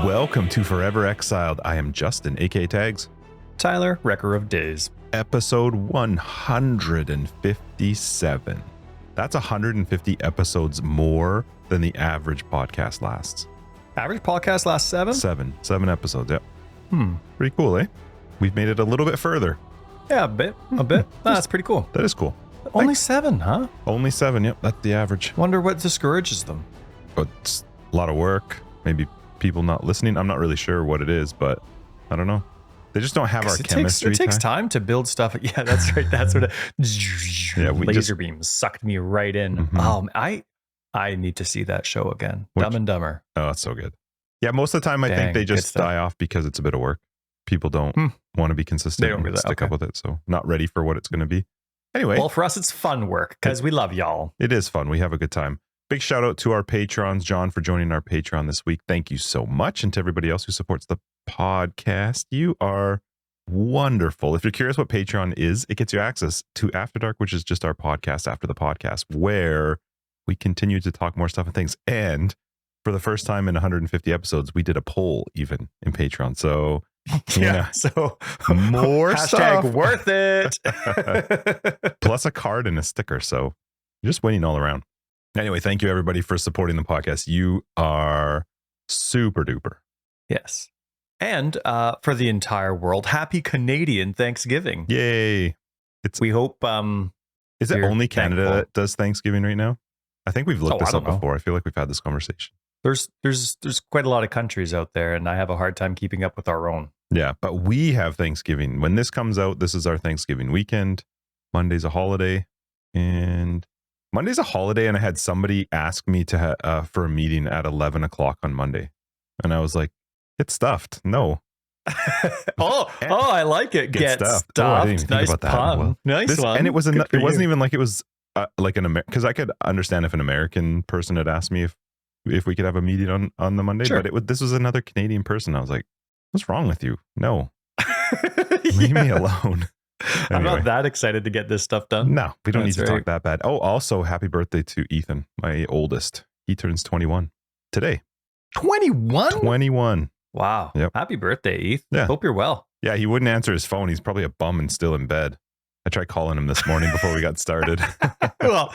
Welcome to Forever Exiled. I am Justin, aka Tags. Tyler, Wrecker of Days. Episode 157. That's 150 episodes more than the average podcast lasts. Average podcast lasts seven? Seven episodes, yep. Pretty cool, eh? We've made it a little bit further. Yeah, a bit. That's pretty cool. That is cool. Only seven, huh? Only 7, yep. That's the average. Wonder what discourages them. But it's a lot of work. Maybe people not listening. I'm not really sure what it is, but I don't know. They just don't have our chemistry. It takes time to build stuff. Yeah, that's right. That's what laser beams sucked me right in. I need to see that show again. Dumb and Dumber. Oh, that's so good. Yeah, most of the time I think they just die off because it's a bit of work. People don't want to be consistent. They don't really stick up with it, so not ready for what it's going to be. Anyway. Well, for us, it's fun work because we love y'all. It is fun. We have a good time. Big shout out to our patrons, John, for joining our Patreon this week. Thank you so much. And to everybody else who supports the podcast, you are wonderful. If you're curious what Patreon is, it gets you access to After Dark, which is just our podcast after the podcast, where we continue to talk more stuff and things. And for the first time in 150 episodes, we did a poll even in Patreon. So so more stuff. Worth it. Plus a card and a sticker. So you're just winning all around. Anyway, thank you everybody for supporting the podcast. You are super duper. Yes. And for the entire world, happy Canadian Thanksgiving. Yay. We hope is it only Canada that does Thanksgiving right now? I think we've looked this up before. I feel like we've had this conversation. There's quite a lot of countries out there, and I have a hard time keeping up with our own. Yeah, but we have Thanksgiving. When this comes out, this is our Thanksgiving weekend. Monday's a holiday, and I had somebody ask me to for a meeting at 11 o'clock on Monday, and I was like, "Get stuffed." No. I like it. Get stuffed. Oh, I didn't even think about that. Well, nice one. And it wasn't even like it was like an American, because I could understand if an American person had asked me if we could have a meeting on the Monday, but this was another Canadian person. I was like, "What's wrong with you? No, leave me alone." Anyway. I'm not that excited to get this stuff done. No, we don't need to talk that bad. Oh, also happy birthday to Ethan, my oldest. He turns 21 today. 21? 21. Wow. Yep. Happy birthday, Eth. Yeah. Hope you're well. Yeah, he wouldn't answer his phone. He's probably a bum and still in bed. I tried calling him this morning before we got started. Well,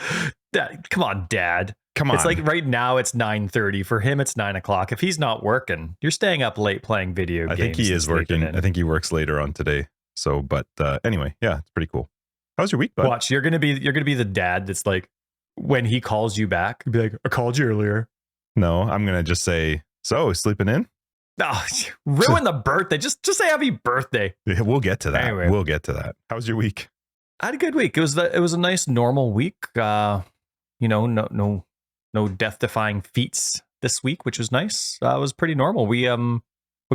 come on, Dad. Come on. It's like right now it's 9:30. For him, it's 9 o'clock. If he's not working, you're staying up late playing video games. I think he is working. I think he works later on today. So, but anyway, yeah, it's pretty cool. How's your week, bud? Watch, you're gonna be the dad that's like, when he calls you back, be like, "I called you earlier." No, I'm gonna just say, "So, sleeping in?" Oh, ruin the birthday. Just say happy birthday. Yeah, we'll get to that. Anyway. We'll get to that. How was your week? I had a good week. It was a nice normal week. No death-defying feats this week, which was nice. It was pretty normal. We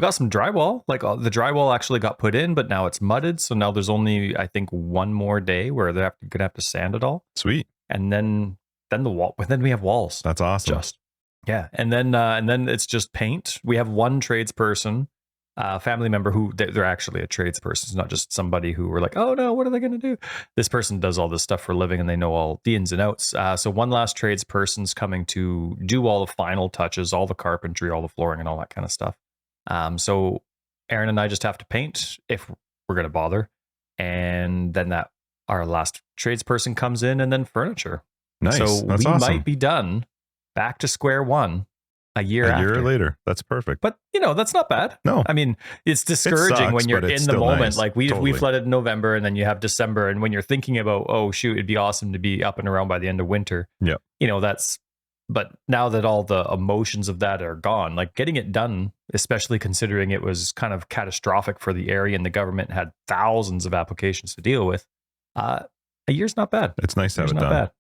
got some drywall. Like the drywall actually got put in, but now it's mudded. So now there's only, I think, one more day where they're gonna have to sand it all. Sweet. And then the wall. Then we have walls. That's awesome. And then it's just paint. We have one tradesperson, family member who they're actually a tradesperson. It's not just somebody who we're like, "Oh no, what are they gonna do?" This person does all this stuff for a living, and they know all the ins and outs. So one last tradesperson's coming to do all the final touches, all the carpentry, all the flooring, and all that kind of stuff. So Aaron and I just have to paint if we're going to bother. And then our last tradesperson comes in, and then furniture. Nice. So That's awesome. Might be done back to square one a year later. That's perfect. But that's not bad. No, I mean, it's discouraging when you're in the moment. Nice. Like we flooded in November, and then you have December. And when you're thinking about, oh shoot, it'd be awesome to be up and around by the end of winter. Yeah. But now that all the emotions of that are gone, like getting it done, especially considering it was kind of catastrophic for the area and the government had thousands of applications to deal with, a year's not bad. It's nice to have it not done. Bad.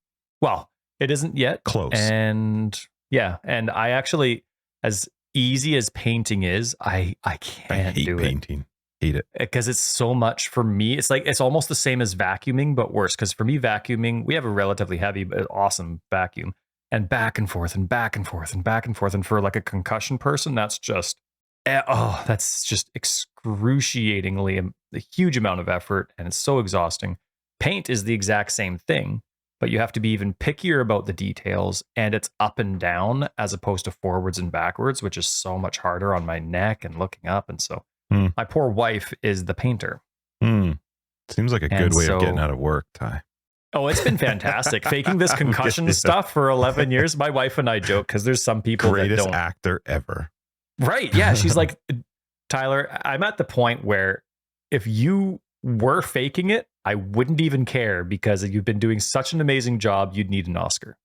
Well, it isn't yet. Close. And I actually, as easy as painting is, I can't do painting. Hate it. Because it's so much for me. It's like, it's almost the same as vacuuming, but worse. Because for me, vacuuming, we have a relatively heavy, but awesome vacuum. And back and forth and back and forth and back and forth. And for like a concussion person, that's just excruciatingly a huge amount of effort. And it's so exhausting. Paint is the exact same thing, but you have to be even pickier about the details, and it's up and down as opposed to forwards and backwards, which is so much harder on my neck and looking up. And so my poor wife is the painter. Seems like a good way of getting out of work, Ty. Oh, it's been fantastic. Faking this concussion stuff for 11 years. My wife and I joke because there's some people greatest that don't. Actor ever. Right. Yeah. She's like, Tyler, I'm at the point where if you were faking it, I wouldn't even care because you've been doing such an amazing job. You'd need an Oscar.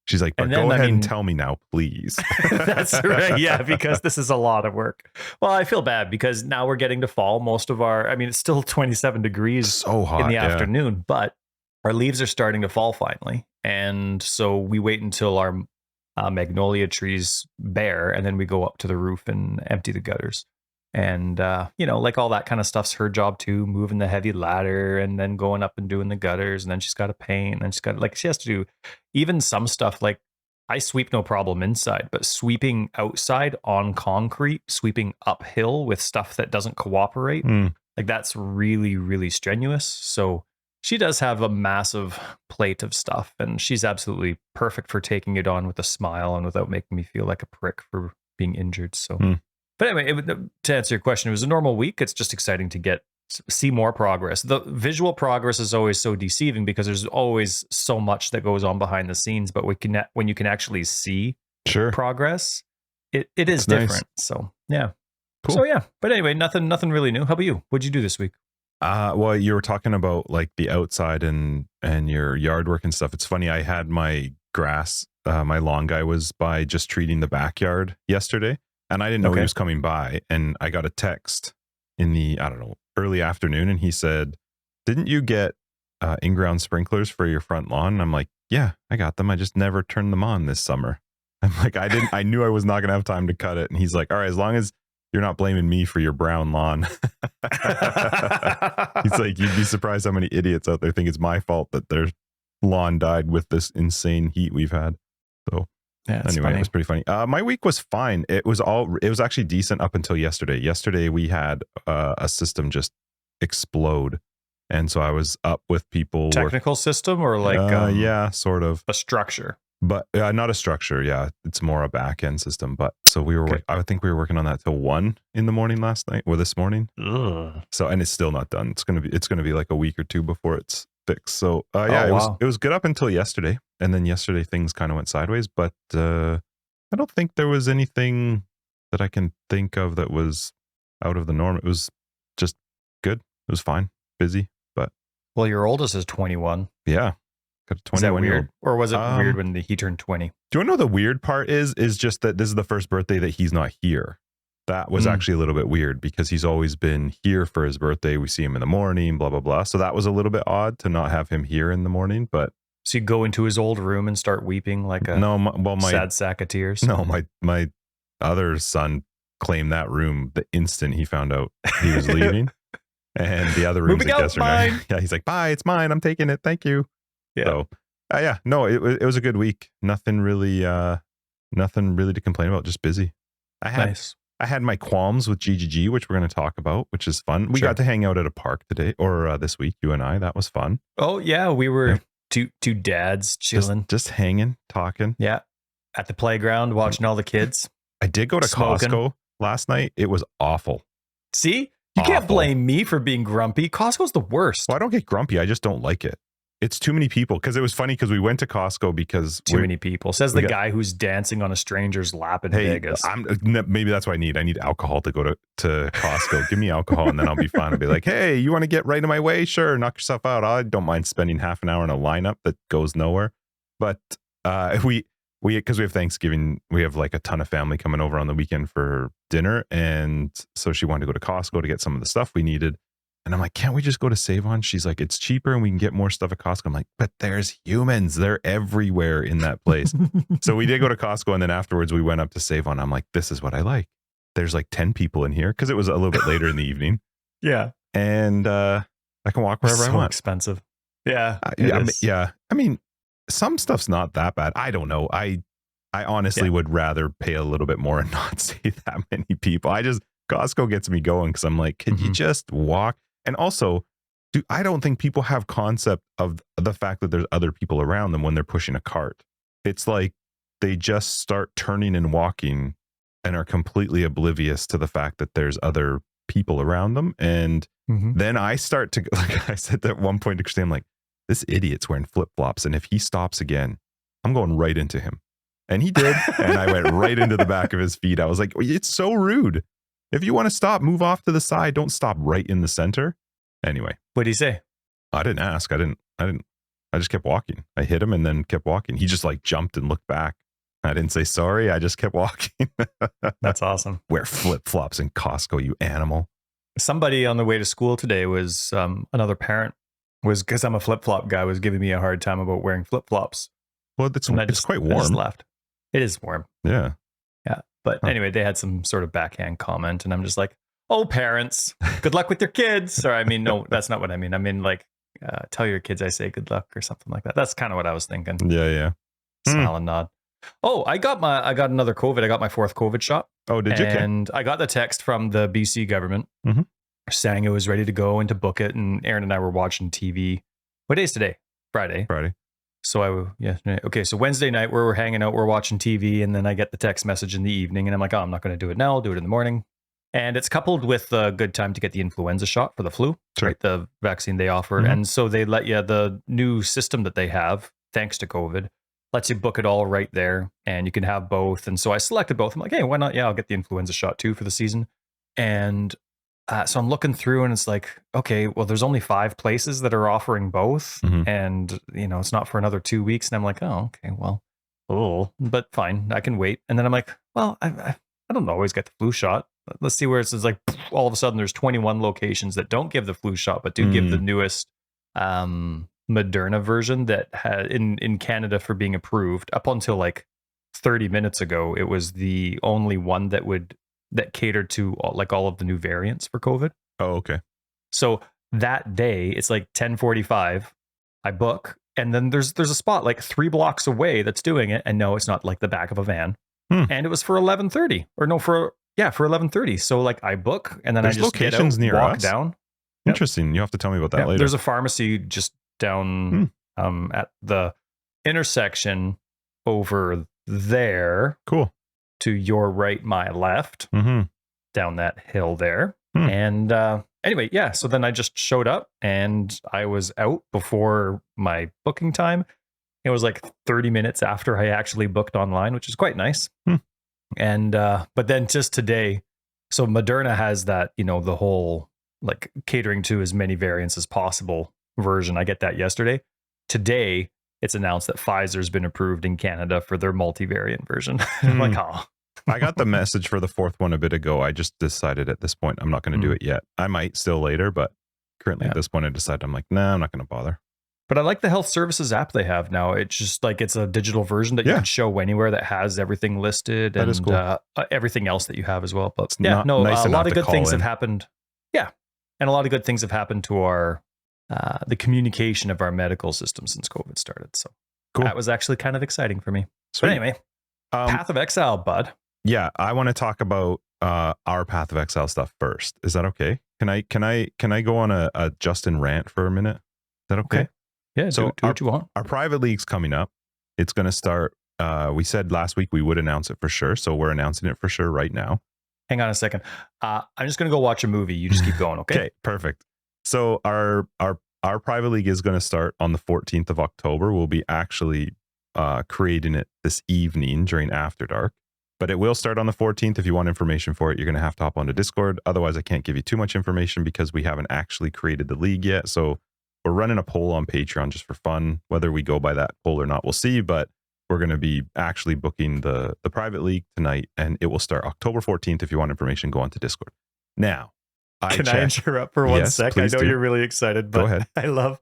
She's like, but go ahead and tell me now, please. That's right. Yeah, because this is a lot of work. Well, I feel bad because now we're getting to fall. Most of it's still 27 degrees so hot in the afternoon, but our leaves are starting to fall finally. And so we wait until our magnolia trees bare, and then we go up to the roof and empty the gutters. And, like all that kind of stuff's her job too, moving the heavy ladder and then going up and doing the gutters. And then she's got to paint, and then she has to do even some stuff. Like I sweep no problem inside, but sweeping outside on concrete, sweeping uphill with stuff that doesn't cooperate, like that's really, really strenuous. So she does have a massive plate of stuff, and she's absolutely perfect for taking it on with a smile and without making me feel like a prick for being injured. So. But anyway, to answer your question, it was a normal week. It's just exciting to see more progress. The visual progress is always so deceiving because there's always so much that goes on behind the scenes. But when you can actually see progress, it is different. Nice. So yeah, cool. So yeah. But anyway, nothing really new. How about you? What'd you do this week? Well, you were talking about like the outside and your yard work and stuff. It's funny. I had my grass. My lawn guy was by just treating the backyard yesterday. And I didn't know he was coming by, and I got a text in the, early afternoon, and he said, didn't you get in-ground sprinklers for your front lawn? And I'm like, yeah, I got them. I just never turned them on this summer. I'm like, I knew I was not going to have time to cut it. And he's like, all right, as long as you're not blaming me for your brown lawn. He's like, you'd be surprised how many idiots out there think it's my fault that their lawn died with this insane heat we've had. So. Yeah, anyway, funny. It was pretty funny. My week was fine. It was actually decent up until yesterday. Yesterday we had a system just explode, and so I was up with people. Technical system or like yeah, sort of a structure, but not a structure. Yeah, it's more a back end system. But so we were. I think we were working on that till 1 a.m. last night or this morning. Ugh. So and it's still not done. It's gonna be like a week or two before it's fixed. So it was good up until yesterday. And then yesterday things kind of went sideways, but I don't think there was anything that I can think of that was out of the norm. It was just good. It was fine. Busy, but. Well, your oldest is 21. Yeah. Got a 21 Is that weird? year old. Or was it weird when he turned 20? Do you want to know the weird part is just that this is the first birthday that he's not here. That was actually a little bit weird because he's always been here for his birthday. We see him in the morning, blah, blah, blah. So that was a little bit odd to not have him here in the morning, but. So you go into his old room and start weeping like a sad sack of tears? No, my other son claimed that room the instant he found out he was leaving. And the other room's a guest room. Yeah, he's like, bye, it's mine. I'm taking it. Thank you. Yeah. So, it was a good week. Nothing really to complain about. Just busy. I had my qualms with GGG, which we're going to talk about, which is fun. We got to hang out at a park today or this week, you and I. That was fun. Oh, yeah. We were two dads chilling. Just hanging, talking. Yeah. At the playground, watching all the kids. I did go to Costco last night. It was awful. See? You can't blame me for being grumpy. Costco's the worst. Well, I don't get grumpy. I just don't like it. It's too many people. Because it was funny because we went to Costco because too many people. Says the guy who's dancing on a stranger's lap in Vegas. Maybe that's what I need. I need alcohol to go to Costco. Give me alcohol and then I'll be fine. I'll be like, hey, you want to get right in my way? Sure, knock yourself out. I don't mind spending half an hour in a lineup that goes nowhere. But because we have Thanksgiving, we have like a ton of family coming over on the weekend for dinner, and so she wanted to go to Costco to get some of the stuff we needed. And I'm like, can't we just go to Save-On? She's like, it's cheaper and we can get more stuff at Costco. I'm like, but there's humans. They're everywhere in that place. So we did go to Costco, and then afterwards we went up to Save-On. I'm like, this is what I like. There's like 10 people in here because it was a little bit later in the evening. Yeah. And I can walk wherever I want. Expensive. Yeah. Yeah. I mean, some stuff's not that bad. I don't know. I honestly would rather pay a little bit more and not see that many people. Costco gets me going because I'm like, could you just walk? And also, Dude, I don't think people have concept of the fact that there's other people around them when they're pushing a cart. It's like they just start turning and walking and are completely oblivious to the fact that there's other people around them. And then I start to, like I said at one point to Christine, I'm like, this idiot's wearing flip-flops. And if he stops again, I'm going right into him. And he did. And I went right into the back of his feet. I was like, it's so rude. If you want to stop, move off to the side. Don't stop right in the center. Anyway. What did he say? I didn't ask. I just kept walking. I hit him and then kept walking. He just like jumped and looked back. I didn't say sorry. I just kept walking. That's awesome. Wear flip-flops in Costco, you animal. Somebody on the way to school today was another parent was, because I'm a flip-flop guy, was giving me a hard time about wearing flip-flops. Well, it's quite warm. I just laughed. It is warm. Yeah. Yeah. But anyway, they had some sort of backhand comment and I'm just like, oh, parents, good luck with your kids. Or I mean, no, that's not what I mean. I mean, like, tell your kids I say good luck or something like that. That's kind of what I was thinking. Yeah. Smile and nod. Oh, I got another COVID. I got my 4th COVID shot. Oh, did you? And I got the text from the BC government saying it was ready to go and to book it. And Aaron and I were watching TV. What day is today? Friday. So okay. So Wednesday night we're hanging out, we're watching TV, and then I get the text message in the evening, and I'm like, oh, I'm not going to do it now. I'll do it in the morning. And it's coupled with a good time to get the influenza shot for the flu, right? The vaccine they offer. And so they let you, the new system that they have, thanks to COVID, lets you book it all right there and you can have both. And so I selected both. I'm like, hey, why not? Yeah, I'll get the influenza shot too for the season. And so I'm looking through and it's like, okay, well, there's only 5 places that are offering both. And, it's not for another 2 weeks. And I'm like, oh, okay, well, but fine, I can wait. And then I'm like, well, I don't always get the flu shot. Let's see where it says like all of a sudden there's 21 locations that don't give the flu shot, but do give the newest Moderna version that had in Canada for being approved. Up until like 30 minutes ago, it was the only one that catered to all of the new variants for COVID. Oh, okay. So that day, it's like 10:45. I book, and then there's a spot like 3 blocks away that's doing it, and no, it's not like the back of a van, and it was for 11:30 for 11:30. So like I book, and then there's I just locations get out, near walk us. down. Interesting. You have to tell me about that later. There's a pharmacy just down at the intersection over there. Cool. To your right, my left, down that hill there. And anyway, so then I just showed up and I was out before my booking time. It was like 30 minutes after I actually booked online, which is quite nice. And but then just today, so Moderna has that, the whole like catering to as many variants as possible version. I get that yesterday. Today, it's announced that Pfizer's been approved in Canada for their multivariant version. I'm like, oh. I got the message for the 4th one a bit ago. I just decided at this point, I'm not going to do it yet. I might still later, but currently at this point, I decided I'm like, nah, I'm not going to bother. But I like the health services app they have now. It's just like, it's a digital version that you can show anywhere that has everything listed and cool. Everything else that you have as well. But nice a lot of good things have happened. Yeah. And a lot of good things have happened to our, the communication of our medical system since COVID started. So that was actually kind of exciting for me. Sweet. But anyway, Path of Exile, bud. Yeah, I want to talk about our Path of Exile stuff first. Is that okay? Can I go on a Justin rant for a minute? Is that okay? Yeah, so do what you want. Our private league's coming up. It's going to start. We said last week we would announce it for sure, so we're announcing it for sure right now. Hang on a second. I'm just going to go watch a movie. You just keep going, okay? Okay, perfect. So our private league is going to start on the 14th of October. We'll be actually creating it this evening during After Dark. But it will start on the 14th. If you want information for it, you're going to have to hop onto Discord. Otherwise, I can't give you too much information because we haven't actually created the league yet. So we're running a poll on Patreon just for fun. Whether we go by that poll or not, we'll see. But we're going to be actually booking the private league tonight, and it will start October 14th. If you want information, go onto Discord. Now, Can I interrupt for one sec? I know you're really excited, but go ahead. I love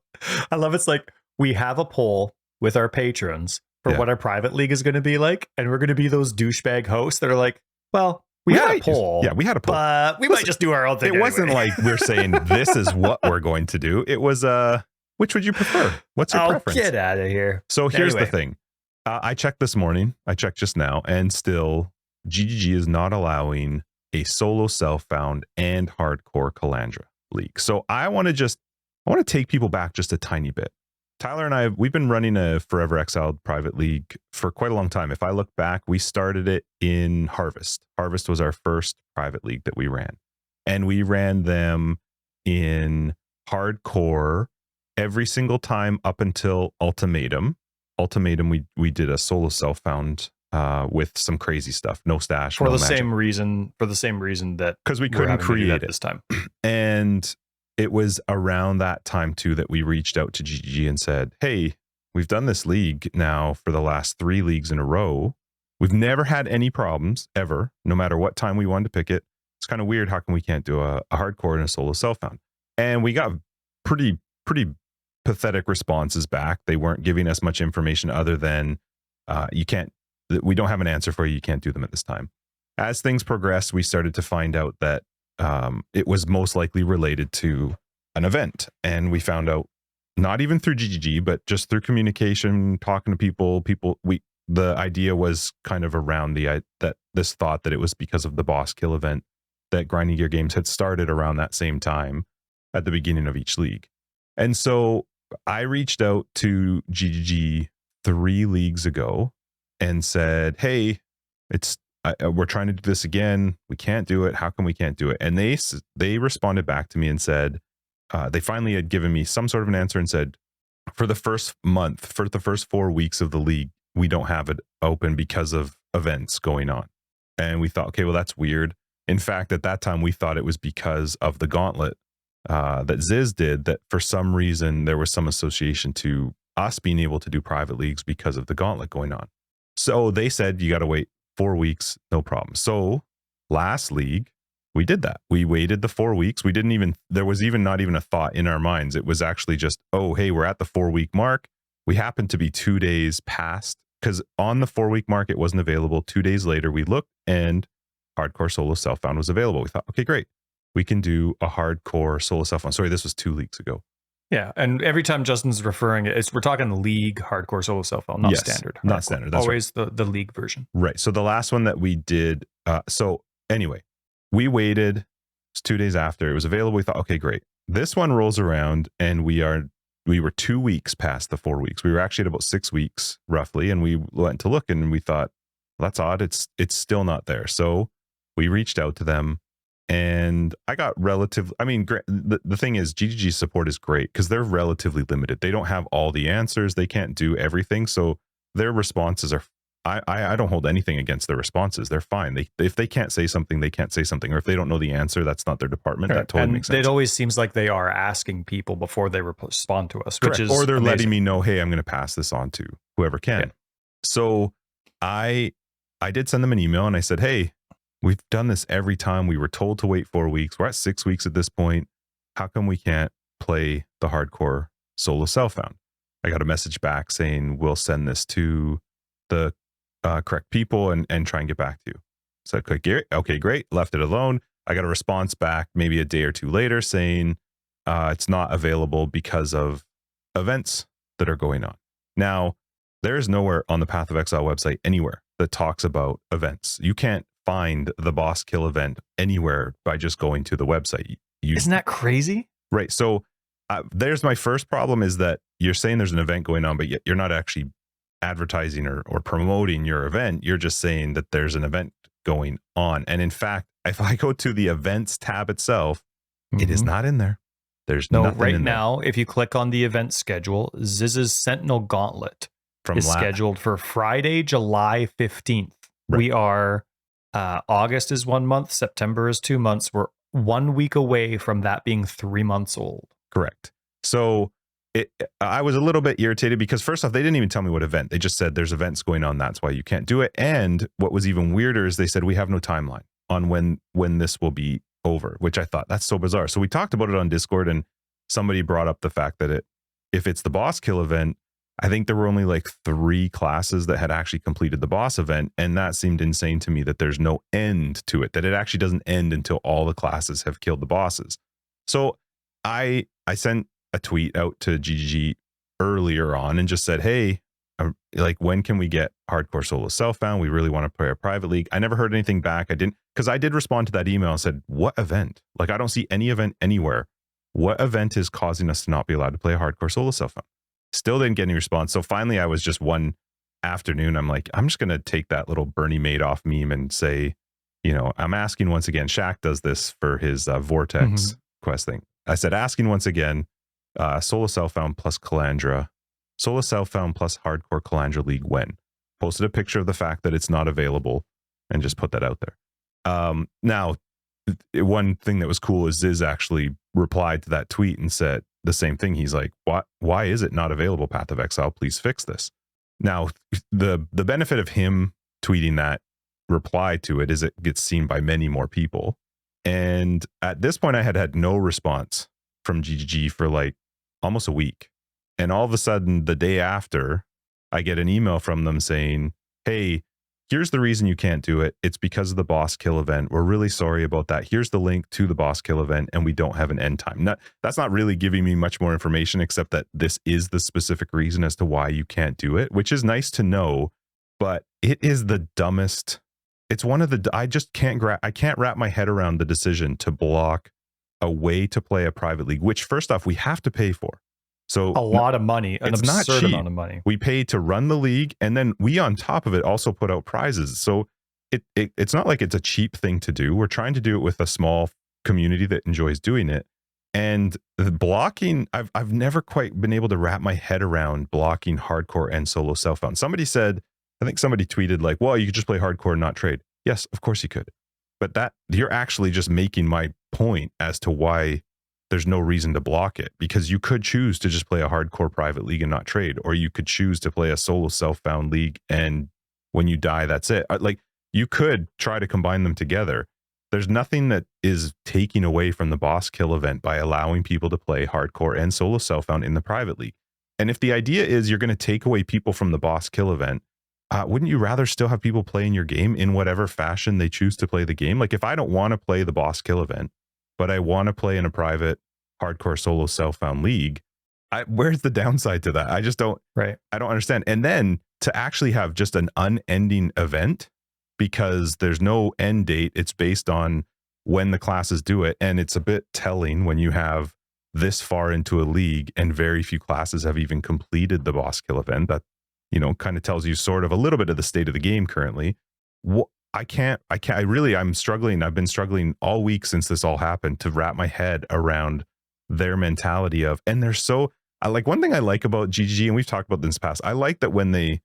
it's like we have a poll with our patrons for what our private league is going to be like, and we're going to be those douchebag hosts that are like, well, we had a poll. Yeah, we had a poll. But we might just do our own thing. It wasn't like we're saying this is what we're going to do. It was which would you prefer? What's your preference? Get out of here. So here's the thing. I checked this morning. I checked just now, and still GGG is not allowing a solo self-found and hardcore Calandra league. So I want to just I want to take people back just a tiny bit. Tyler and I, we've been running a Forever Exiled private league for quite a long time. If I look back, we started it in Harvest. Harvest was our first private league that we ran. And we ran them in hardcore every single time up until Ultimatum. Ultimatum, we did a solo self-found with some crazy stuff. No stash. For no the magic. same reason that because we couldn't create it this time. And it was around that time too that we reached out to GGG and said, hey, we've done this league now for the last 3 leagues in a row. We've never had any problems ever, no matter what time we wanted to pick it. It's kind of weird. How come we can't do a hardcore and a solo self-found? And we got pretty pathetic responses back. They weren't giving us much information other than we don't have an answer for you. You can't do them at this time. As things progressed, we started to find out that it was most likely related to an event. And we found out, not even through GGG, but just through communication, talking to people, the idea was kind of around this thought that it was because of the boss kill event that Grinding Gear Games had started around that same time at the beginning of each league. And so I reached out to GGG 3 leagues ago and said, hey, we're trying to do this again. We can't do it. How come we can't do it? And they responded back to me and said, they finally had given me some sort of an answer and said, for the first month, for the first 4 weeks of the league, we don't have it open because of events going on. And we thought, okay, well, that's weird. In fact, at that time, we thought it was because of the gauntlet that Ziz did, that for some reason there was some association to us being able to do private leagues because of the gauntlet going on. So they said, you got to wait 4 weeks, no problem. So last league, we did that. We waited the 4 weeks. There was not even a thought in our minds. It was actually just, oh, hey, we're at the 4-week mark. We happened to be 2 days past, because on the 4-week mark, it wasn't available. 2 days later, we looked and hardcore solo self-found was available. We thought, okay, great. We can do a hardcore solo self-found. Sorry, this was 2 leagues ago. Yeah, and every time Justin's referring, we're talking the league hardcore solo self-found, not standard. Not hardcore. standard. That's always right. the league version. Right. So the last one that we did. So anyway, we waited. It's 2 days after it was available. We thought, okay, great. This one rolls around, and we were 2 weeks past the 4 weeks. We were actually at about 6 weeks roughly, and we went to look, and we thought, well, that's odd. It's still not there. So we reached out to them. And I got the thing is, GGG support is great because they're relatively limited. They don't have all the answers. They can't do everything. So their responses are, I don't hold anything against their responses. They're fine. If they can't say something, they can't say something. Or if they don't know the answer, that's not their department. Right. That totally makes sense. It always seems like they are asking people before they respond to us, Correct. Which is or they're amazing. letting me know, hey, I'm going to pass this on to whoever can. Yeah. So I did send them an email and I said, hey, we've done this every time. We were told to wait 4 weeks. We're at 6 weeks at this point. How come we can't play the hardcore solo self-found? I got a message back saying, we'll send this to the correct people and try and get back to you. So I clicked, okay, great. Left it alone. I got a response back maybe a day or two later saying it's not available because of events that are going on. Now, there is nowhere on the Path of Exile website anywhere that talks about events. You can't find the boss kill event anywhere by just going to the website. Isn't that crazy? Right. So there's my first problem, is that you're saying there's an event going on, but yet you're not actually advertising or promoting your event. You're just saying that there's an event going on. And in fact, if I go to the events tab itself, it is not in there. There's nothing right in now. If you click on the event schedule, Ziz's Sentinel Gauntlet is scheduled for Friday, July 15th. Right. We are August is 1 month, September is 2 months. We're 1 week away from that being 3 months old. Correct. So I was a little bit irritated because first off, they didn't even tell me what event. They just said there's events going on. That's why you can't do it. And what was even weirder is they said we have no timeline on when this will be over, which I thought that's so bizarre. So we talked about it on Discord, and somebody brought up the fact that if it's the boss kill event, I think there were only like 3 classes that had actually completed the boss event. And that seemed insane to me, that there's no end to it, that it actually doesn't end until all the classes have killed the bosses. So I sent a tweet out to GGG earlier on and just said, hey, like, when can we get hardcore solo self-found? We really want to play a private league. I never heard anything back. Because I did respond to that email and said, what event? Like, I don't see any event anywhere. What event is causing us to not be allowed to play a hardcore solo self-found? Still didn't get any response. So finally, I was just one afternoon, I'm like, I'm just going to take that little Bernie Madoff meme and say, I'm asking once again. Shaq does this for his Vortex quest thing. I said, asking once again, solo self-found plus Calandra, solo self-found plus hardcore Calandra League when? Posted a picture of the fact that it's not available and just put that out there. Now, one thing that was cool is Ziz actually replied to that tweet and said the same thing. He's like, why is it not available, Path of Exile? Please fix this. Now, the benefit of him tweeting that reply to it is it gets seen by many more people. And at this point, I had no response from GGG for like almost a week. And all of a sudden, the day after, I get an email from them saying, hey, here's the reason you can't do it. It's because of the boss kill event. We're really sorry about that. Here's the link to the boss kill event, and we don't have an end time. That's not really giving me much more information, except that this is the specific reason as to why you can't do it, which is nice to know, but it is the dumbest. It's one of the, I just can't I can't wrap my head around the decision to block a way to play a private league, which first off, we have to pay for. So a lot of money, an it's not absurd cheap. amount of money. We pay to run the league, and then we on top of it also put out prizes. So it's not like it's a cheap thing to do. We're trying to do it with a small community that enjoys doing it. And the blocking, I've never quite been able to wrap my head around blocking hardcore and solo self-found. Somebody said, I think somebody tweeted like, well, you could just play hardcore and not trade. Yes, of course you could. But that you're actually just making my point as to why there's no reason to block it, because you could choose to just play a hardcore private league and not trade, or you could choose to play a solo self-found league, and when you die, that's it. Like, you could try to combine them together. There's nothing that is taking away from the boss kill event by allowing people to play hardcore and solo self-found in the private league. And if the idea is you're going to take away people from the boss kill event, wouldn't you rather still have people playing your game in whatever fashion they choose to play the game? Like, if I don't want to play the boss kill event, but I want to play in a private hardcore solo self-found league, where's the downside to that? I just don't, right. I don't understand. And then to actually have just an unending event because there's no end date, it's based on when the classes do it. And it's a bit telling when you have this far into a league and very few classes have even completed the boss kill event. That, kind of tells you sort of a little bit of the state of the game currently. I'm struggling. I've been struggling all week since this all happened to wrap my head around their mentality of, and they're so, like, one thing I like about GGG, and we've talked about this in the past, I like that when they,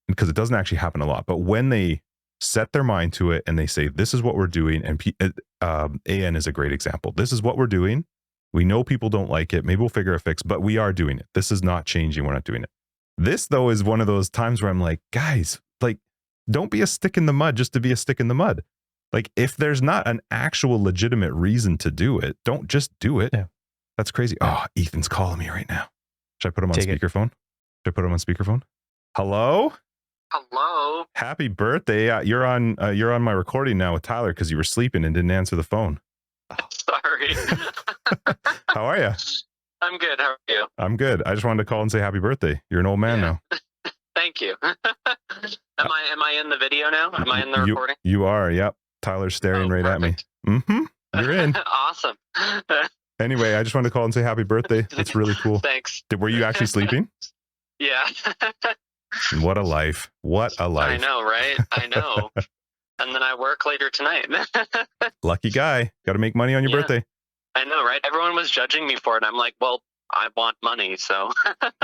because it doesn't actually happen a lot, but when they set their mind to it and they say, this is what we're doing, and AN is a great example. This is what we're doing. We know people don't like it. Maybe we'll figure a fix, but we are doing it. This is not changing. We're not doing it. This, though, is one of those times where I'm like, guys, like, don't be a stick in the mud just to be a stick in the mud. Like, if there's not an actual legitimate reason to do it, don't just do it. Yeah. That's crazy. Oh, Ethan's calling me right now. Should I put him on speakerphone? Should I put him on speakerphone? Hello? Hello. Happy birthday. You're on my recording now with Tyler because you were sleeping and didn't answer the phone. Sorry. How are you? I'm good. How are you? I'm good. I just wanted to call and say happy birthday. You're an old man now. Thank you. Am I in the video now? Am I in the recording? You are. Yep. Tyler's staring right perfect. at me. Mm-hmm. You're in. Awesome. Anyway, I just wanted to call and say happy birthday. That's really cool. Thanks. Were you actually sleeping? Yeah. What a life. What a life. I know, right? I know. And then I work later tonight. Lucky guy. Got to make money on your birthday. I know, right? Everyone was judging me for it. I'm like, well, I want money, so.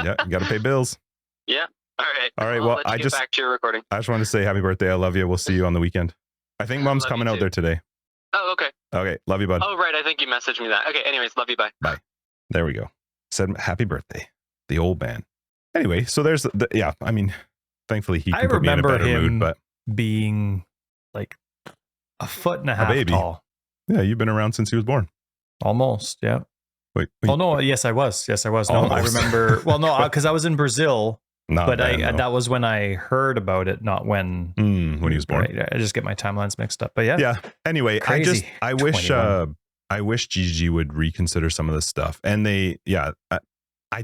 Yeah, you got to pay bills. Yeah. All right. All right. Well, I get back to your recording. I just wanted to say happy birthday. I love you. We'll see you on the weekend. I think Mom's coming out there today. Oh, okay. Okay. Love you, bud. Oh, right. I think you messaged me that. Okay. Anyways, love you. Bye. Bye. There we go. Said happy birthday. The old man. Anyway, so there's yeah. I mean, thankfully he can put me in a better mood, but being like a foot and a half baby. Tall. Yeah, you've been around since he was born. Almost. Yeah. Wait. Oh no. Yes, I was. No, Almost. I remember. Well, no, because I was in Brazil. But that was when I heard about it, not when he was born. Right, I just get my timelines mixed up. But yeah. Yeah. Anyway, crazy. I wish GG would reconsider some of this stuff. And I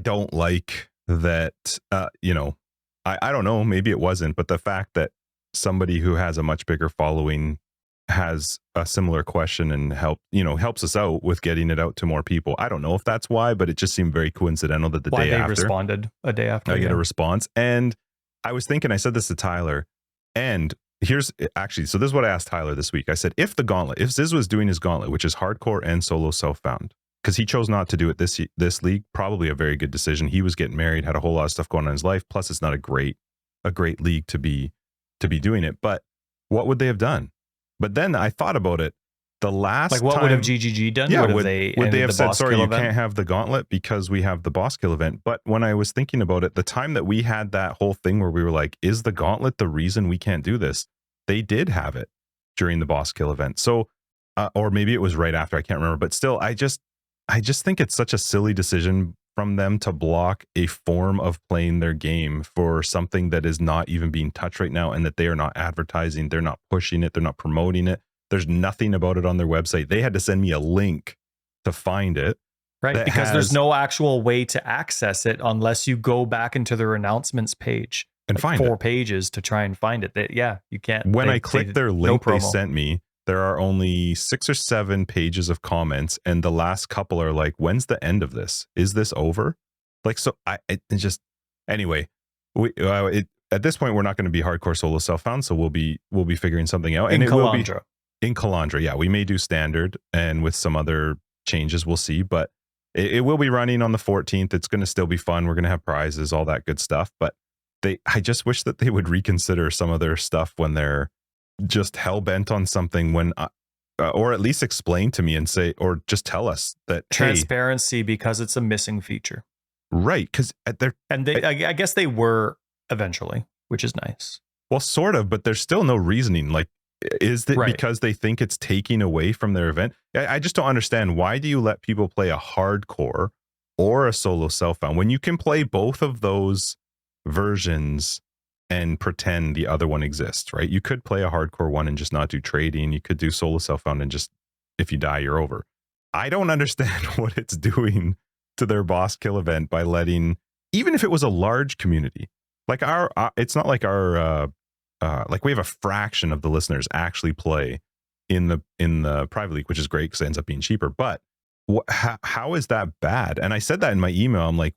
don't like that. I don't know. Maybe it wasn't, but the fact that somebody who has a much bigger following has a similar question and helps us out with getting it out to more people. I don't know if that's why, but it just seemed very coincidental that the Why day they after responded a day after. I get a response. And I was thinking, I said this to Tyler, and here's actually, so this is what I asked Tyler this week. I said, if Ziz was doing his gauntlet, which is hardcore and solo self-found, because he chose not to do it this league, probably a very good decision. He was getting married, had a whole lot of stuff going on in his life. Plus, it's not a great league to be doing it. But what would they have done? But then I thought about it. The last like what time, would have GGG done? Yeah, would they have said, sorry, you event? can't have the gauntlet because we have the boss kill event? But when I was thinking about it, the time that we had that whole thing where we were like, is the gauntlet the reason we can't do this? They did have it during the boss kill event. So, or maybe it was right after, I can't remember. But still, I just think it's such a silly decision from them to block a form of playing their game for something that is not even being touched right now, and that they are not advertising, they're not pushing it, they're not promoting it. There's nothing about it on their website. They had to send me a link to find it. Right, because there's no actual way to access it unless you go back into their announcements page and find 4 pages to try and find it. You can't. When I click their link they sent me, there are only 6 or 7 pages of comments, and the last couple are like, when's the end of this? Is this over? Like, so anyway, at this point, we're not going to be hardcore solo self-found, so we'll be figuring something out. In and Calandra. It will be in Calandra. Yeah, we may do standard and with some other changes, we'll see, but it will be running on the 14th. It's going to still be fun. We're going to have prizes, all that good stuff. But I just wish that they would reconsider some of their stuff when they're just hell bent on something, when or at least explain to me and say, or just tell us that transparency, because it's a missing feature, right? Because I guess they were eventually, which is nice. Well, sort of, but there's still no reasoning. Like, is it because they think it's taking away from their event? I just don't understand. Why do you let people play a hardcore or a solo self-found when you can play both of those versions and pretend the other one exists, right? You could play a hardcore one and just not do trading. You could do solo self-found and just, if you die, you're over. I don't understand what it's doing to their boss kill event by letting, even if it was a large community, like it's not like like we have a fraction of the listeners actually play in the private league, which is great because it ends up being cheaper. But how is that bad? And I said that in my email. I'm like,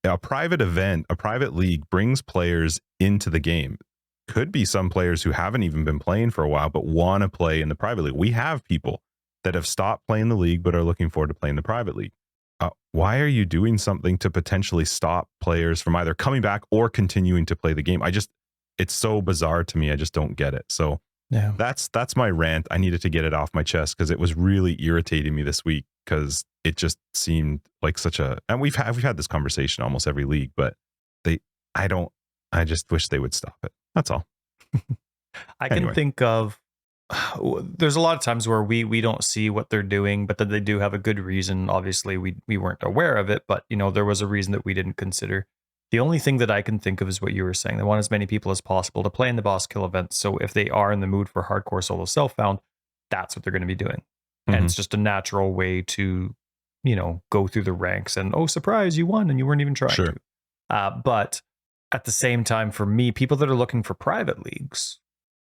a private event, a private league brings players into the game. Could be some players who haven't even been playing for a while, but want to play in the private league. We have people that have stopped playing the league, but are looking forward to playing the private league. Why are you doing something to potentially stop players from either coming back or continuing to play the game? It's so bizarre to me. I just don't get it. So yeah, that's my rant. I needed to get it off my chest because it was really irritating me this week, because it just seemed like and we've had this conversation almost every league, but I just wish they would stop it. That's all. I can think of, there's a lot of times where we don't see what they're doing, but that they do have a good reason. Obviously we weren't aware of it, but there was a reason that we didn't consider. The only thing that I can think of is what you were saying. They want as many people as possible to play in the boss kill event. So if they are in the mood for hardcore solo self-found, that's what they're going to be doing. Mm-hmm. And it's just a natural way to, go through the ranks and, oh, surprise, you won and you weren't even trying to. But at the same time, for me, people that are looking for private leagues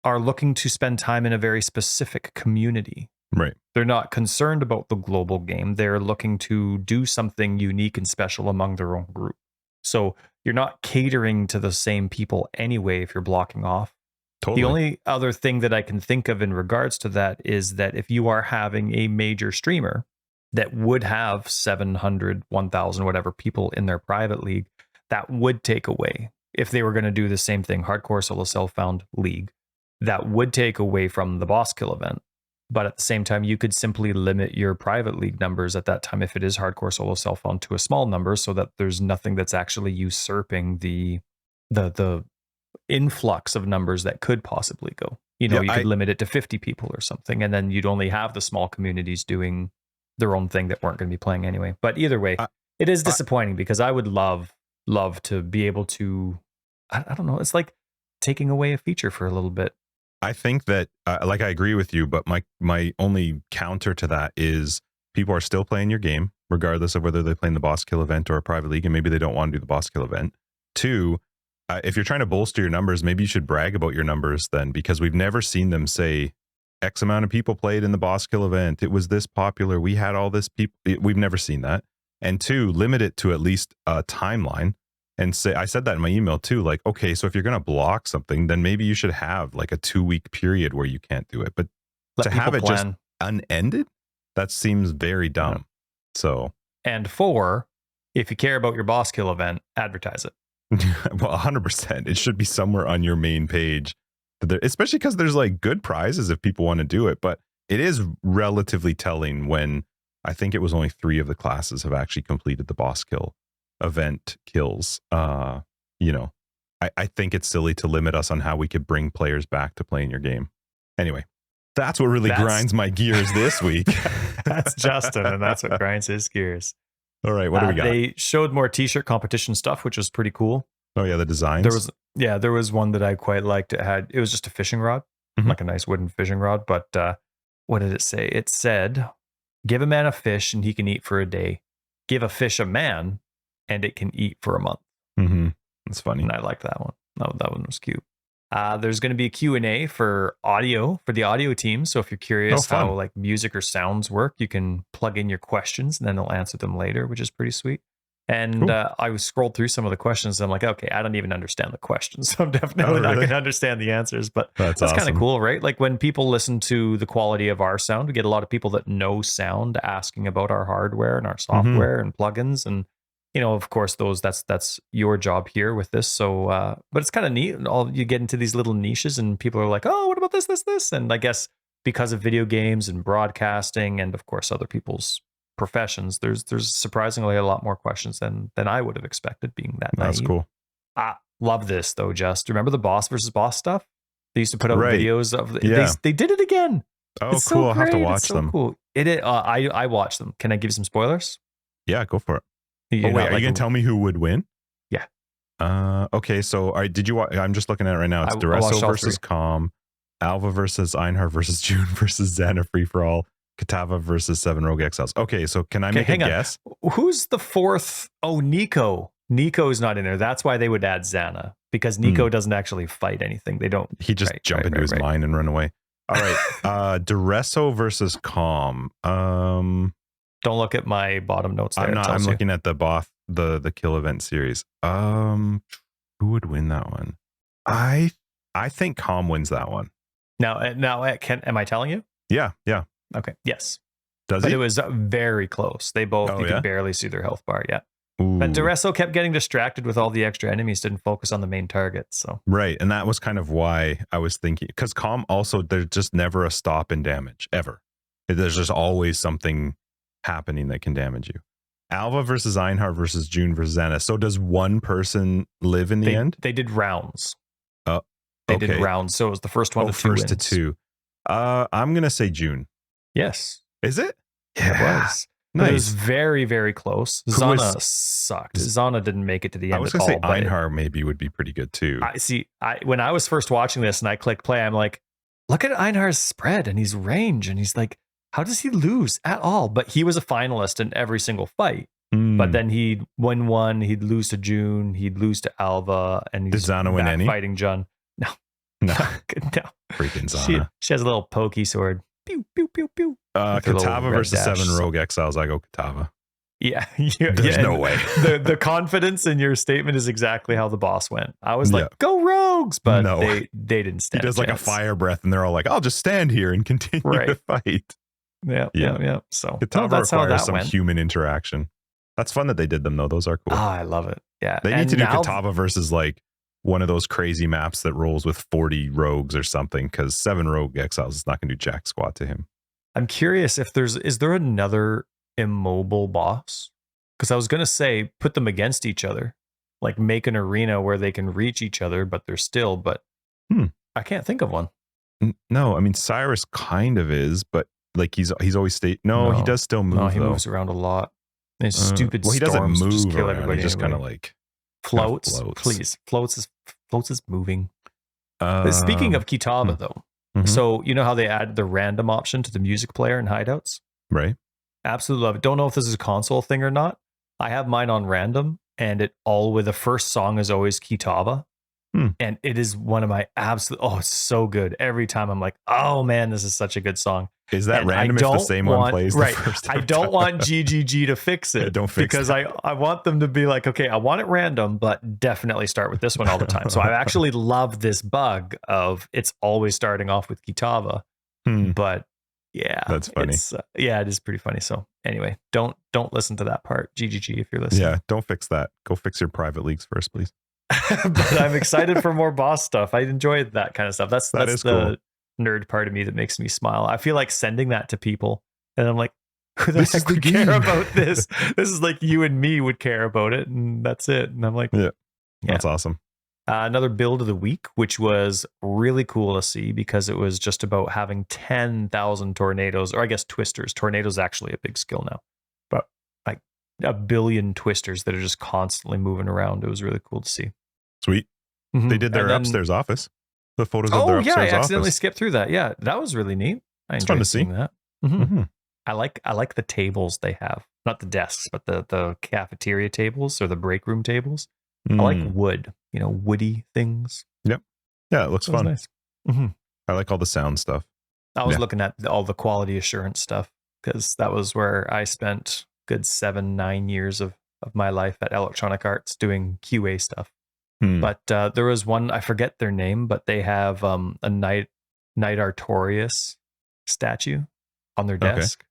are looking to spend time in a very specific community. Right. They're not concerned about the global game. They're looking to do something unique and special among their own group. So you're not catering to the same people anyway if you're blocking off. Totally. The only other thing that I can think of in regards to that is that if you are having a major streamer that would have 700, 1,000, whatever people in their private league, that would take away. If they were going to do the same thing, hardcore solo self-found league, that would take away from the boss kill event. But at the same time, you could simply limit your private league numbers at that time if it is hardcore solo self-found to a small number, so that there's nothing that's actually usurping the influx of numbers that could possibly go. You could limit it to 50 people or something, and then you'd only have the small communities doing their own thing that weren't going to be playing anyway. But either way, it is disappointing because I would love to be able to, I don't know, it's like taking away a feature for a little bit. I think that, I agree with you, but my only counter to that is people are still playing your game, regardless of whether they're playing the boss kill event or a private league, and maybe they don't want to do the boss kill event. 2, if you're trying to bolster your numbers, maybe you should brag about your numbers then, because we've never seen them say, X amount of people played in the boss kill event. It was this popular. We had all this people. We've never seen that. And 2, limit it to at least a timeline. And say, I said that in my email too. Like, okay, so if you're going to block something, then maybe you should have like a 2-week period where you can't do it. But to have it just unended, that seems very dumb. Yeah. So, and 4, if you care about your boss kill event, advertise it. Well, 100%. It should be somewhere on your main page, especially because there's like good prizes if people want to do it. But it is relatively telling when I think it was only 3 of the classes have actually completed the boss kill event kills. I think it's silly to limit us on how we could bring players back to playing your game. Anyway, that's what really grinds my gears this week. That's Justin, and that's what grinds his gears. All right, what do we got? They showed more t-shirt competition stuff, which was pretty cool. Oh yeah, the designs. There was one that I quite liked. It was just a fishing rod, like a nice wooden fishing rod. But what did it say? It said, "Give a man a fish and he can eat for a day. Give a fish a man and it can eat for a month." That's funny. And I liked that one. That one was cute. There's going to be a Q&A for the audio team. So if you're curious how like music or sounds work, you can plug in your questions and then they'll answer them later, which is pretty sweet. And cool. I was scrolled through some of the questions and I'm like, okay, I don't even understand the questions. So I'm definitely not going to understand the answers, but that's awesome. Kind of cool, right? Like when people listen to the quality of our sound, we get a lot of people that know sound asking about our hardware and our software and plugins. And, of course, that's your job here with this. So, but it's kind of neat. You get into these little niches and people are like, oh, what about this? And I guess because of video games and broadcasting and of course other people's professions, there's surprisingly a lot more questions than I would have expected, being that naive. That's cool. I love this though. Just remember the boss versus boss stuff. They used to put out videos of they did it again. Oh, it's cool. I'll have to watch them. Cool. I watched them. Can I give you some spoilers? Yeah, go for it. Wait, are you gonna tell me who would win? Yeah. Okay, so did you watch? I'm just looking at it right now. It's Duresso versus Com, Alva versus Einhar versus June versus Xana Free for All, Katava versus 7 Rogue Exiles. Okay, so can I make a guess? Who's the 4th? Oh, Nico. Nico's not in there. That's why they would add Xana, because Nico doesn't actually fight anything. They don't. He just jump into his mind and run away. All right. Duresso versus Com. Don't look at my bottom notes there. I'm looking at the kill event series. Who would win that one? I think Com wins that one. Now, am I telling you? Yeah. Okay. Yes. Does he? It was very close. They both could barely see their health bar yet. But Duresso kept getting distracted with all the extra enemies, didn't focus on the main target. So right, and that was kind of why I was thinking, because Com also, there's just never a stop in damage ever. There's just always something happening that can damage you. Alva versus Einhar versus June versus Xana. So does one person live in the end? They did rounds. They did rounds. So it was the first one to two first wins. to 2. I'm gonna say June. Yes. Is it? Yeah. It was. Nice. It was very, very close. Xana sucked. Xana didn't make it to the end. I was going to say Einhar maybe would be pretty good too. When I was first watching this and I clicked play, I'm like, look at Einhar's spread and his range. And he's like, how does he lose at all? But he was a finalist in every single fight. But then he'd win one, he'd lose to June, he'd lose to Alva, and he's Did Xana win any? Fighting Jun. No. Freaking Xana. She has a little pokey sword. Pew, pew, pew, pew. Katava versus 7 Rogue Exiles. I go Katava. Yeah. There's no way. the confidence in your statement is exactly how the boss went. I was like, go Rogues, but they didn't stand. He does like a fire breath and they're all like, I'll just stand here and continue to fight. Yeah. So Katava requires some human interaction. That's fun that they did them though. Those are cool. Oh, I love it. Yeah. They need to do Katava versus like one of those crazy maps that rolls with 40 rogues or something, because 7 Rogue Exiles is not going to do jack squat to him. I'm curious if is there another immobile boss? Because I was going to say put them against each other, like make an arena where they can reach each other, but they're still. But I can't think of one. No, I mean Cyrus kind of is, but like he's always he does still move. No, he moves around a lot. And stupid. Well, he doesn't move just kill around. Everybody he just kind of like floats. Please, floats is moving. Speaking of Kitava though. So you know how they add the random option to the music player in hideouts? Right. Absolutely love it. Don't know if this is a console thing or not. I have mine on random, and the first song is always Kitava. And it is one of my absolute, it's so good. Every time I'm like, oh man, this is such a good song. Is that And random if the same one plays the first I don't want GGG to fix it. Don't fix because that. I want them to be like, okay, I want it random, but definitely start with this one all the time. So I actually love this bug of it's always starting off with Kitava. But yeah, that's funny. It is pretty funny. So anyway, don't listen to that part. GGG if you're listening. Yeah, don't fix that. Go fix your private leagues first, please. But I'm excited for more boss stuff. I enjoyed that kind of stuff. That's the cool. Nerd part of me that makes me smile. I feel like sending that to people, and I'm like, who the heck would care about this? This is like you and me would care about it, and that's it. And I'm like, yeah. That's awesome. Another build of the week, which was really cool to see because it was just about having 10,000 tornadoes, or I guess twisters. Tornadoes actually a big skill now, but like 1 billion twisters that are just constantly moving around. It was really cool to see. Sweet. They did their upstairs office. The photos of their upstairs office. I accidentally skipped through that. Yeah, that was really neat. It's fun to see that. I like the tables they have, not the desks, but the cafeteria tables or the break room tables. I like wood, woody things. Yep. Yeah, it looks fun. Nice. I like all the sound stuff. I was looking at all the quality assurance stuff because that was where I spent good 7-9 years of my life at Electronic Arts doing QA stuff. But there was one, I forget their name, but they have a Knight Artorias statue on their desk.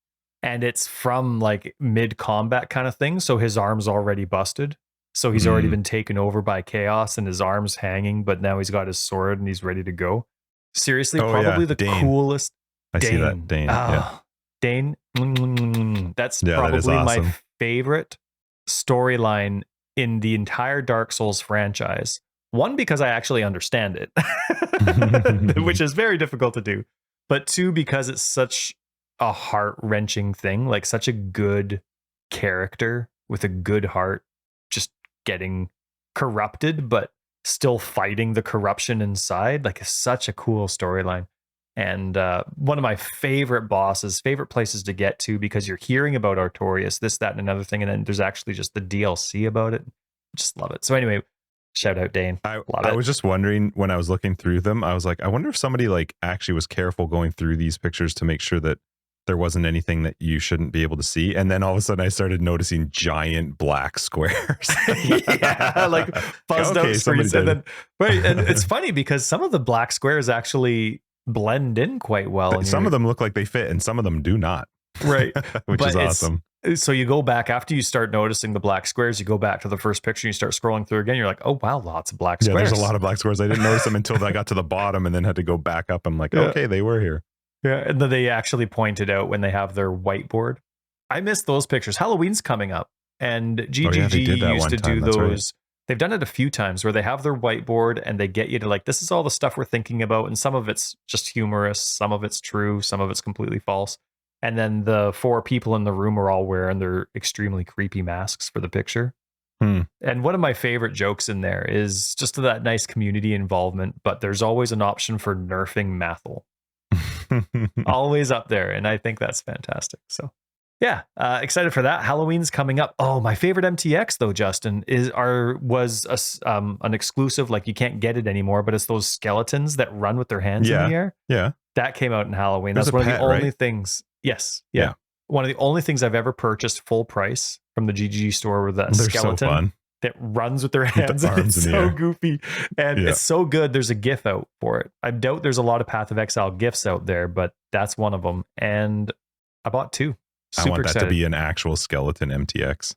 And it's from like mid-combat kind of thing. So his arm's already busted. So he's already been taken over by chaos and his arm's hanging, but now he's got his sword and he's ready to go. Seriously, probably the Dane. Coolest. I see that. Dane. Dane. That's that probably is awesome. my favorite storyline in the entire Dark Souls franchise. One, because I actually understand it, which is very difficult to do. But two, because it's such a heart-wrenching thing, like such a good character with a good heart, just getting corrupted, but still fighting the corruption inside. Like, it's such a cool storyline. And one of my favorite bosses, favorite places to get to, because you're hearing about Artorias, this, that, and another thing, and then there's actually just the DLC about it. Just love it. So anyway, shout out Dane. I was just wondering when I was looking through them, I was like, I wonder if somebody like actually was careful going through these pictures to make sure that there wasn't anything that you shouldn't be able to see. And then all of a sudden I started noticing giant black squares. Like buzzed out screens. And then, and it's funny because some of the black squares actually blend in quite well. Some of them look like they fit and some of them do not. Right. Which is awesome. So you go back after you start noticing the black squares, you go back to the first picture and you start scrolling through again. You're like, oh, wow, lots of black squares. Yeah, there's a lot of black squares. I didn't notice them until I got to the bottom and then had to go back up. I'm like, okay, they were here. Yeah. And then they actually pointed out when they have their whiteboard. I miss those pictures. Halloween's coming up and GGG used to do those. Right. They've done it a few times where they have their whiteboard and they get you to like, this is all the stuff we're thinking about. And some of it's just humorous. Some of it's true. Some of it's completely false. And then the 4 people in the room are all wearing their extremely creepy masks for the picture. And one of my favorite jokes in there is just that nice community involvement, but there's always an option for nerfing Mathel. Always up there. And I think that's fantastic. So yeah, excited for that. Halloween's coming up. Oh, my favorite MTX though, Justin, was an exclusive, like you can't get it anymore, but it's those skeletons that run with their hands in the air. Yeah. That came out in Halloween. That's one of the only things. Yes. Yeah. One of the only things I've ever purchased full price from the GGG store with that skeleton that runs with their hands. It's so goofy. And it's so good. There's a GIF out for it. I doubt there's a lot of Path of Exile GIFs out there, but that's one of them. And I bought 2. Super I want that excited. to be an actual skeleton MTX.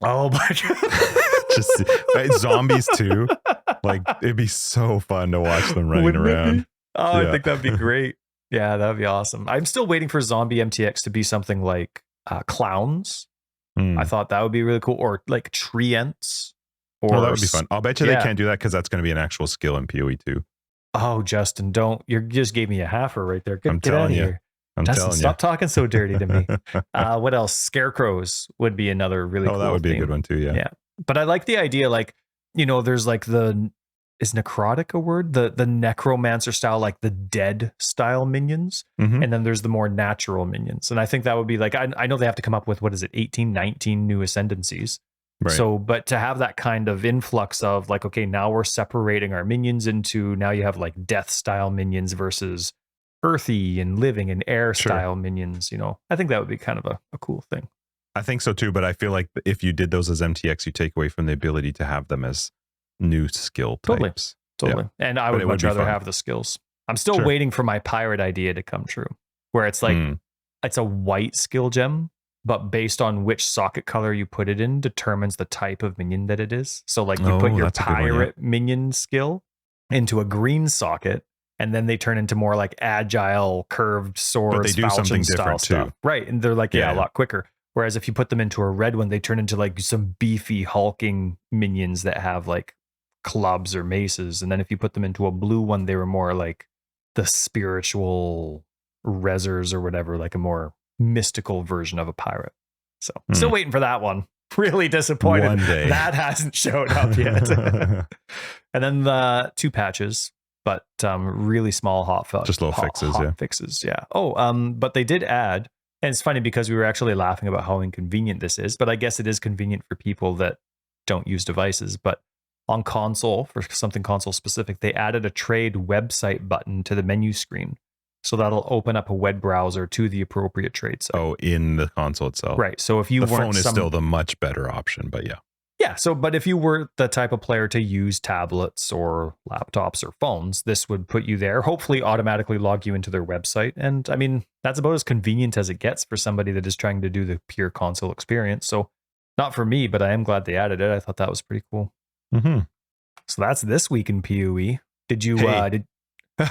Oh my God. Just zombies too. Like it'd be so fun to watch them running around. I think that'd be great. Yeah, that'd be awesome. I'm still waiting for zombie MTX to be something like clowns. I thought that would be really cool. Or like treants. Or that would be fun. I'll bet you they can't do that because that's going to be an actual skill in PoE too. Oh, Justin, you just gave me a halfer right there. I'm telling you. Justin, stop talking so dirty to me. What else? Scarecrows would be another really cool that would be theme. A good one too, yeah. But I like the idea, like, there's like is necrotic a word? The necromancer style, like the dead style minions. And then there's the more natural minions. And I think that would be like, I know they have to come up with, 18, 19 new ascendancies. Right. So, but to have that kind of influx of like, okay, now we're separating our minions into, now you have like death style minions versus earthy and living and air style minions, you know, I think that would be kind of a cool thing. I think so too, but I feel like if you did those as MTX, you take away from the ability to have them as new skill types. Totally. Yeah. And I would much rather have the skills. I'm still waiting for my pirate idea to come true, where it's like, it's a white skill gem, but based on which socket color you put it in determines the type of minion that it is. So like you put your pirate minion skill into a green socket, and then they turn into more like agile, curved swords, but they do something different stuff. Too. Right. And they're like, a lot quicker. Whereas if you put them into a red one, they turn into like some beefy hulking minions that have like clubs or maces. And then if you put them into a blue one, they were more like the spiritual rezzers or whatever, like a more mystical version of a pirate. So still waiting for that one. Really disappointed one day that hasn't showed up yet. And then the 2 patches, but really small just little fixes. Fixes. Yeah. But they did add, and it's funny because we were actually laughing about how inconvenient this is, but I guess it is convenient for people that don't use devices. But on console, for something console specific, they added a trade website button to the menu screen. So that'll open up a web browser to the appropriate trade site. Oh, in the console itself. Right. So if you the phone is still the much better option, but yeah. Yeah. So, but if you were the type of player to use tablets or laptops or phones, this would put you there, hopefully automatically log you into their website. And I mean, that's about as convenient as it gets for somebody that is trying to do the pure console experience. So not for me, but I am glad they added it. I thought that was pretty cool. So that's this week in PoE. Did you,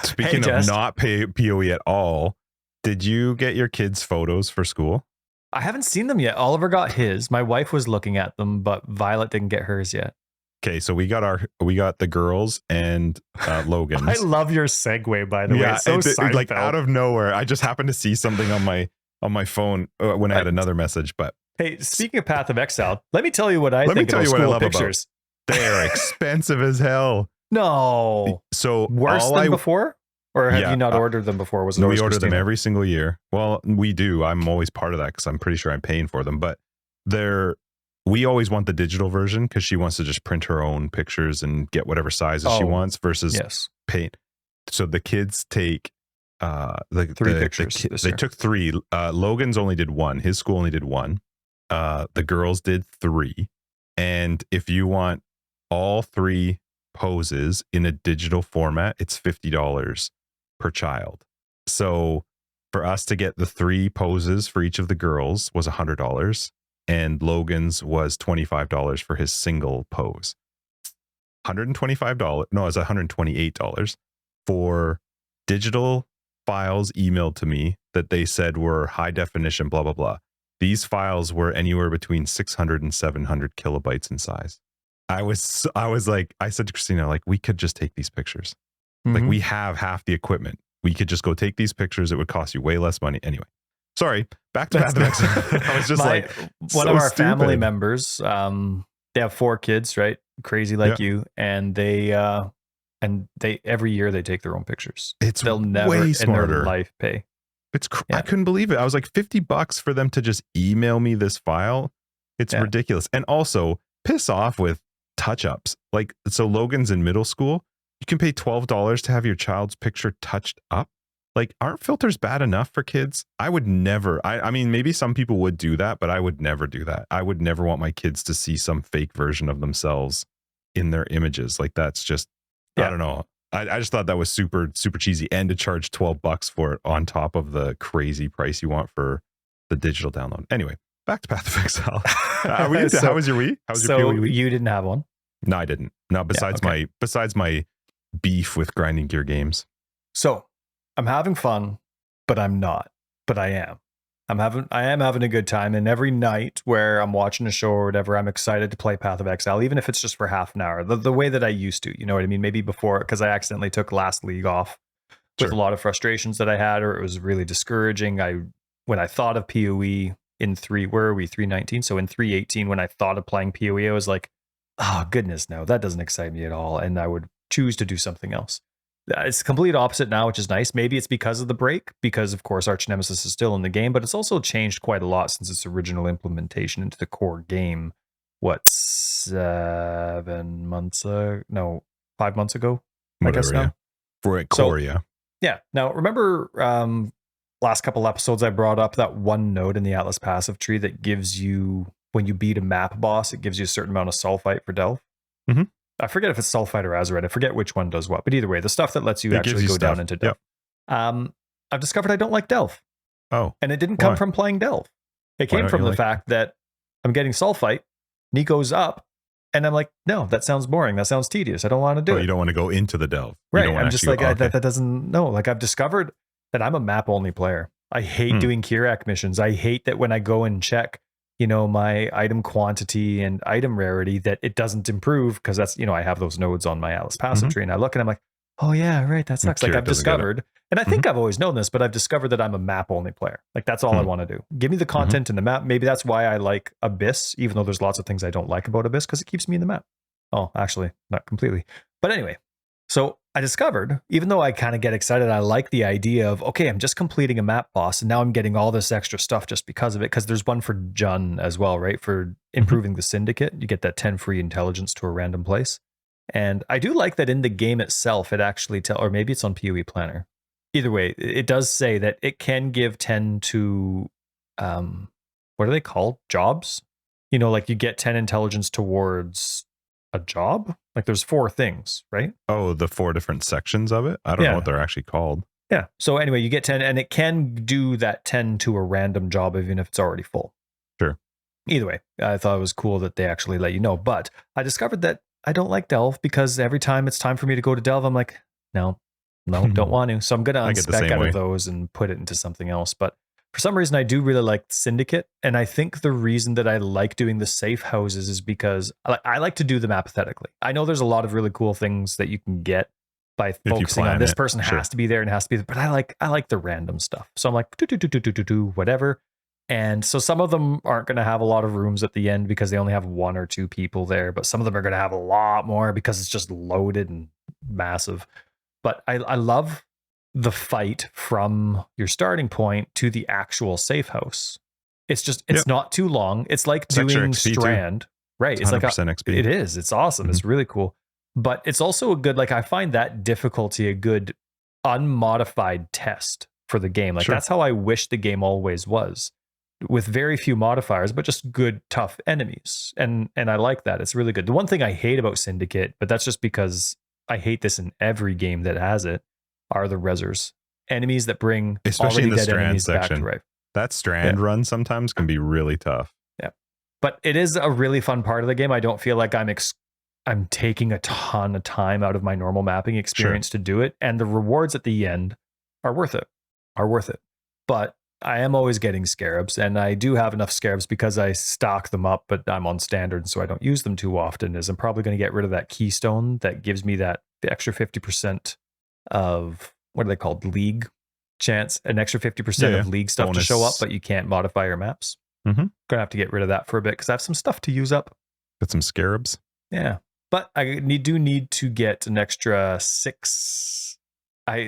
speaking of not PoE at all, did you get your kids' photos for school? I haven't seen them yet. Oliver got his. My wife was looking at them, but Violet didn't get hers yet. Okay, so we got the girls and Logan's. I love your segue, by the way. It's so like out of nowhere. I just happened to see something on my phone when I had another message. But hey, speaking of Path of Exile, let me tell you what I think about school pictures. They're expensive as hell. No. So worse than before? Or have you not ordered them before? Was it we order them every single year. Well, we do. I'm always part of that because I'm pretty sure I'm paying for them. But we always want the digital version because she wants to just print her own pictures and get whatever sizes she wants versus paint. So the kids take 3 pictures. They took 3. Logan's only did 1. His school only did 1. The girls did 3. And if you want all 3 poses in a digital format, it's $50 per child. So for us to get the 3 poses for each of the girls was $100, and Logan's was $25 for his single pose. $125. No, it's $128 for digital files emailed to me that they said were high definition, blah, blah, blah. These files were anywhere between 600 and 700 kilobytes in size. I was like, I said to Christina, like, we could just take these pictures. Like, we have half the equipment. We could just go take these pictures. It would cost you way less money. Anyway, sorry. Back to Path of Exile. I was just one of our family members, they have 4 kids, right? Crazy like you. And they every year they take their own pictures. They'll never in their life pay. I couldn't believe it. I was like, $50 for them to just email me this file. It's ridiculous. And also piss off with touch-ups. Like, so Logan's in middle school. You can pay $12 to have your child's picture touched up. Like, aren't filters bad enough for kids? I would never. I mean, maybe some people would do that, but I would never do that. I would never want my kids to see some fake version of themselves in their images. Like, that's just, I don't know. I just thought that was super, super cheesy, and to charge $12 for it on top of the crazy price you want for the digital download. Anyway, back to Path of Exile. How was your Wii? How was your PoE Wii? You didn't have one? No, I didn't. No, besides my beef with grinding gear games. So I'm having fun, but I'm not. But I am. I am having a good time, and every night where I'm watching a show or whatever, I'm excited to play Path of Exile, even if it's just for half an hour. The way that I used to, you know what I mean? Maybe before, because I accidentally took last league off with a lot of frustrations that I had, or it was really discouraging. When I thought of PoE in 319? So in 318, when I thought of playing PoE, I was like, oh goodness, no, that doesn't excite me at all, and I would choose to do something else. It's the complete opposite now, which is nice. Maybe it's because of the break, because of course Archnemesis is still in the game, but it's also changed quite a lot since its original implementation into the core game, what, 7 months no, 5 months ago, Whatever, I guess now. yeah. For it, core, yeah. Yeah. Now, remember last couple episodes I brought up that one node in the Atlas passive tree that gives you, when you beat a map boss, it gives you a certain amount of sulfite for delve. Mhm. I forget if it's sulfite or azurite. I forget which one does what, but either way, the stuff that lets you actually go down into delve. I've discovered I don't like delve. Oh. And it didn't come from playing delve. It came from the fact that I'm getting sulfite, Nico's up, and I'm like, no, that sounds boring. That sounds tedious. I don't want to do it. You don't want to go into the delve. Right. I'm just like, that doesn't, no. Like, I've discovered that I'm a map only player. I hate doing Kirak missions. I hate that when I go and check, my item quantity and item rarity, that it doesn't improve, because that's, I have those nodes on my Atlas passive tree, and I look and I'm like, oh yeah, right, that sucks. Like, I've discovered, and I think I've always known this, but I've discovered that I'm a map only player. Like, that's all I want to do. Give me the content in the map. Maybe that's why I like Abyss, even though there's lots of things I don't like about Abyss, because it keeps me in the map. Oh, actually, not completely. But anyway, so I discovered, even though I kind of get excited, I like the idea of, okay, I'm just completing a map boss, and now I'm getting all this extra stuff just because of it, because there's one for Jun as well, right? For improving the syndicate, you get that 10 free intelligence to a random place. And I do like that in the game itself, it actually or maybe it's on PoE Planner. Either way, it does say that it can give 10 to, what are they called? Jobs? Like you get 10 intelligence towards a job. Like there's 4 things, right? Oh, the 4 different sections of it? I don't know what they're actually called. Yeah. So anyway, you get 10, and it can do that 10 to a random job, even if it's already full. Sure. Either way, I thought it was cool that they actually let you know. But I discovered that I don't like delve, because every time it's time for me to go to delve, I'm like, no, don't want to. So I'm going to unspec out of those and put it into something else. But for some reason, I do really like Syndicate. And I think the reason that I like doing the safe houses is because I like to do them apathetically. I know there's a lot of really cool things that you can get by focusing on this person has to be there and has to be there. But I like the random stuff. So I'm like, do, whatever. And so some of them aren't going to have a lot of rooms at the end because they only have 1 or 2 people there. But some of them are going to have a lot more because it's just loaded and massive. But I love the fight from your starting point to the actual safe house. It's just, it's not too long. It's like doing Strand, right? It's like XP. It is. It's awesome. It's really cool. But it's also a good, like, I find that difficulty a good unmodified test for the game. Like that's how I wish the game always was, with very few modifiers, but just good, tough enemies. And I like that. It's really good. The one thing I hate about Syndicate, but that's just because I hate this in every game that has it, are the rezzers. Enemies that bring especially in the dead Strand section. That Strand run sometimes can be really tough. Yeah. But it is a really fun part of the game. I don't feel like I'm taking a ton of time out of my normal mapping experience to do it. And the rewards at the end are worth it. But I am always getting scarabs, and I do have enough scarabs because I stock them up, but I'm on standard, so I don't use them too often. Is I'm probably going to get rid of that keystone that gives me the extra 50% of, what are they called? League chance, an extra 50% of league stuff bonus to show up, but you can't modify your maps. Gonna have to get rid of that for a bit because I have some stuff to use up. Got some scarabs. Yeah. But I do need to get an extra 6.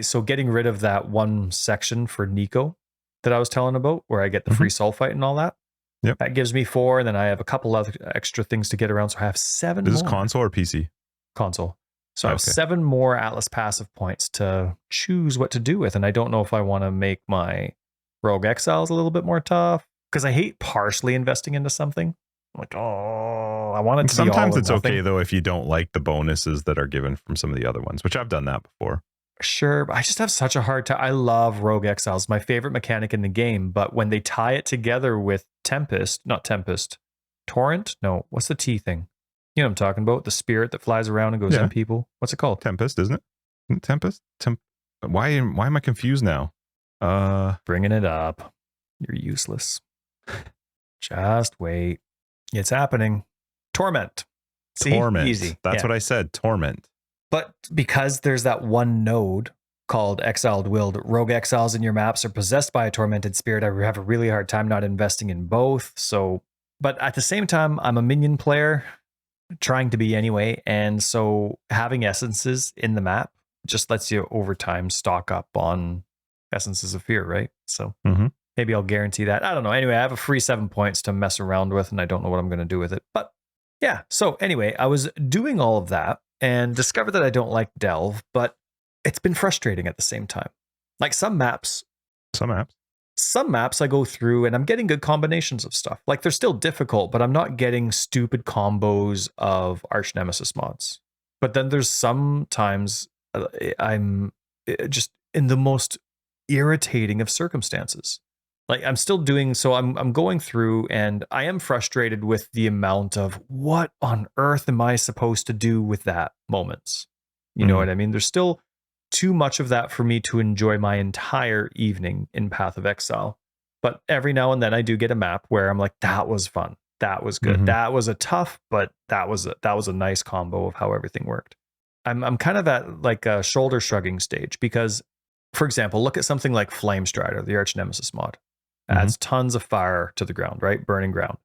So getting rid of that one section for Nico that I was telling about, where I get the free sulfite and all that. Yep. That gives me 4, and then I have a couple other extra things to get around. So I have 7 Is more. this console or PC? Console. So I have 7 more Atlas passive points to choose what to do with. And I don't know if I want to make my Rogue Exiles a little bit more tough, because I hate partially investing into something. I'm like, oh, I want it to be all or nothing. Sometimes it's okay, though, if you don't like the bonuses that are given from some of the other ones, which I've done that before. Sure, but I just have such a hard time. I love Rogue Exiles, my favorite mechanic in the game. But when they tie it together with Torrent? No, what's the T thing? You know what I'm talking about? The spirit that flies around and goes in people. What's it called? Tempest, isn't it? Isn't it Tempest? Why am I confused now? Bringing it up. You're useless. Just wait. It's happening. Torment. See? Torment. Easy. That's what I said. Torment. But because there's that one node called Exiled Willed, Rogue Exiles in your maps are possessed by a tormented spirit. I have a really hard time not investing in both. So, but at the same time, I'm a minion player, trying to be anyway. And so having essences in the map just lets you over time stock up on essences of fear, right? So maybe I'll guarantee that. I don't know. Anyway, I have a free 7 points to mess around with, and I don't know what I'm going to do with it. But Yeah. So anyway, I was doing all of that and discovered that I don't like Delve, but it's been frustrating at the same time. Like some maps I go through and I'm getting good combinations of stuff. Like they're still difficult, but I'm not getting stupid combos of Archnemesis mods. But then there's sometimes I'm just in the most irritating of circumstances. Like I'm still doing so I'm going through and I am frustrated with the amount of what on earth am I supposed to do with that moments. You know what I mean? There's still too much of that for me to enjoy my entire evening in Path of Exile. But every now and then I do get a map where I'm like, that was fun. That was good. That was a tough, but that was a nice combo of how everything worked. I'm kind of at like a shoulder shrugging stage because, for example, look at something like Flame Strider, the Archnemesis mod. Adds tons of fire to the ground, right? Burning ground.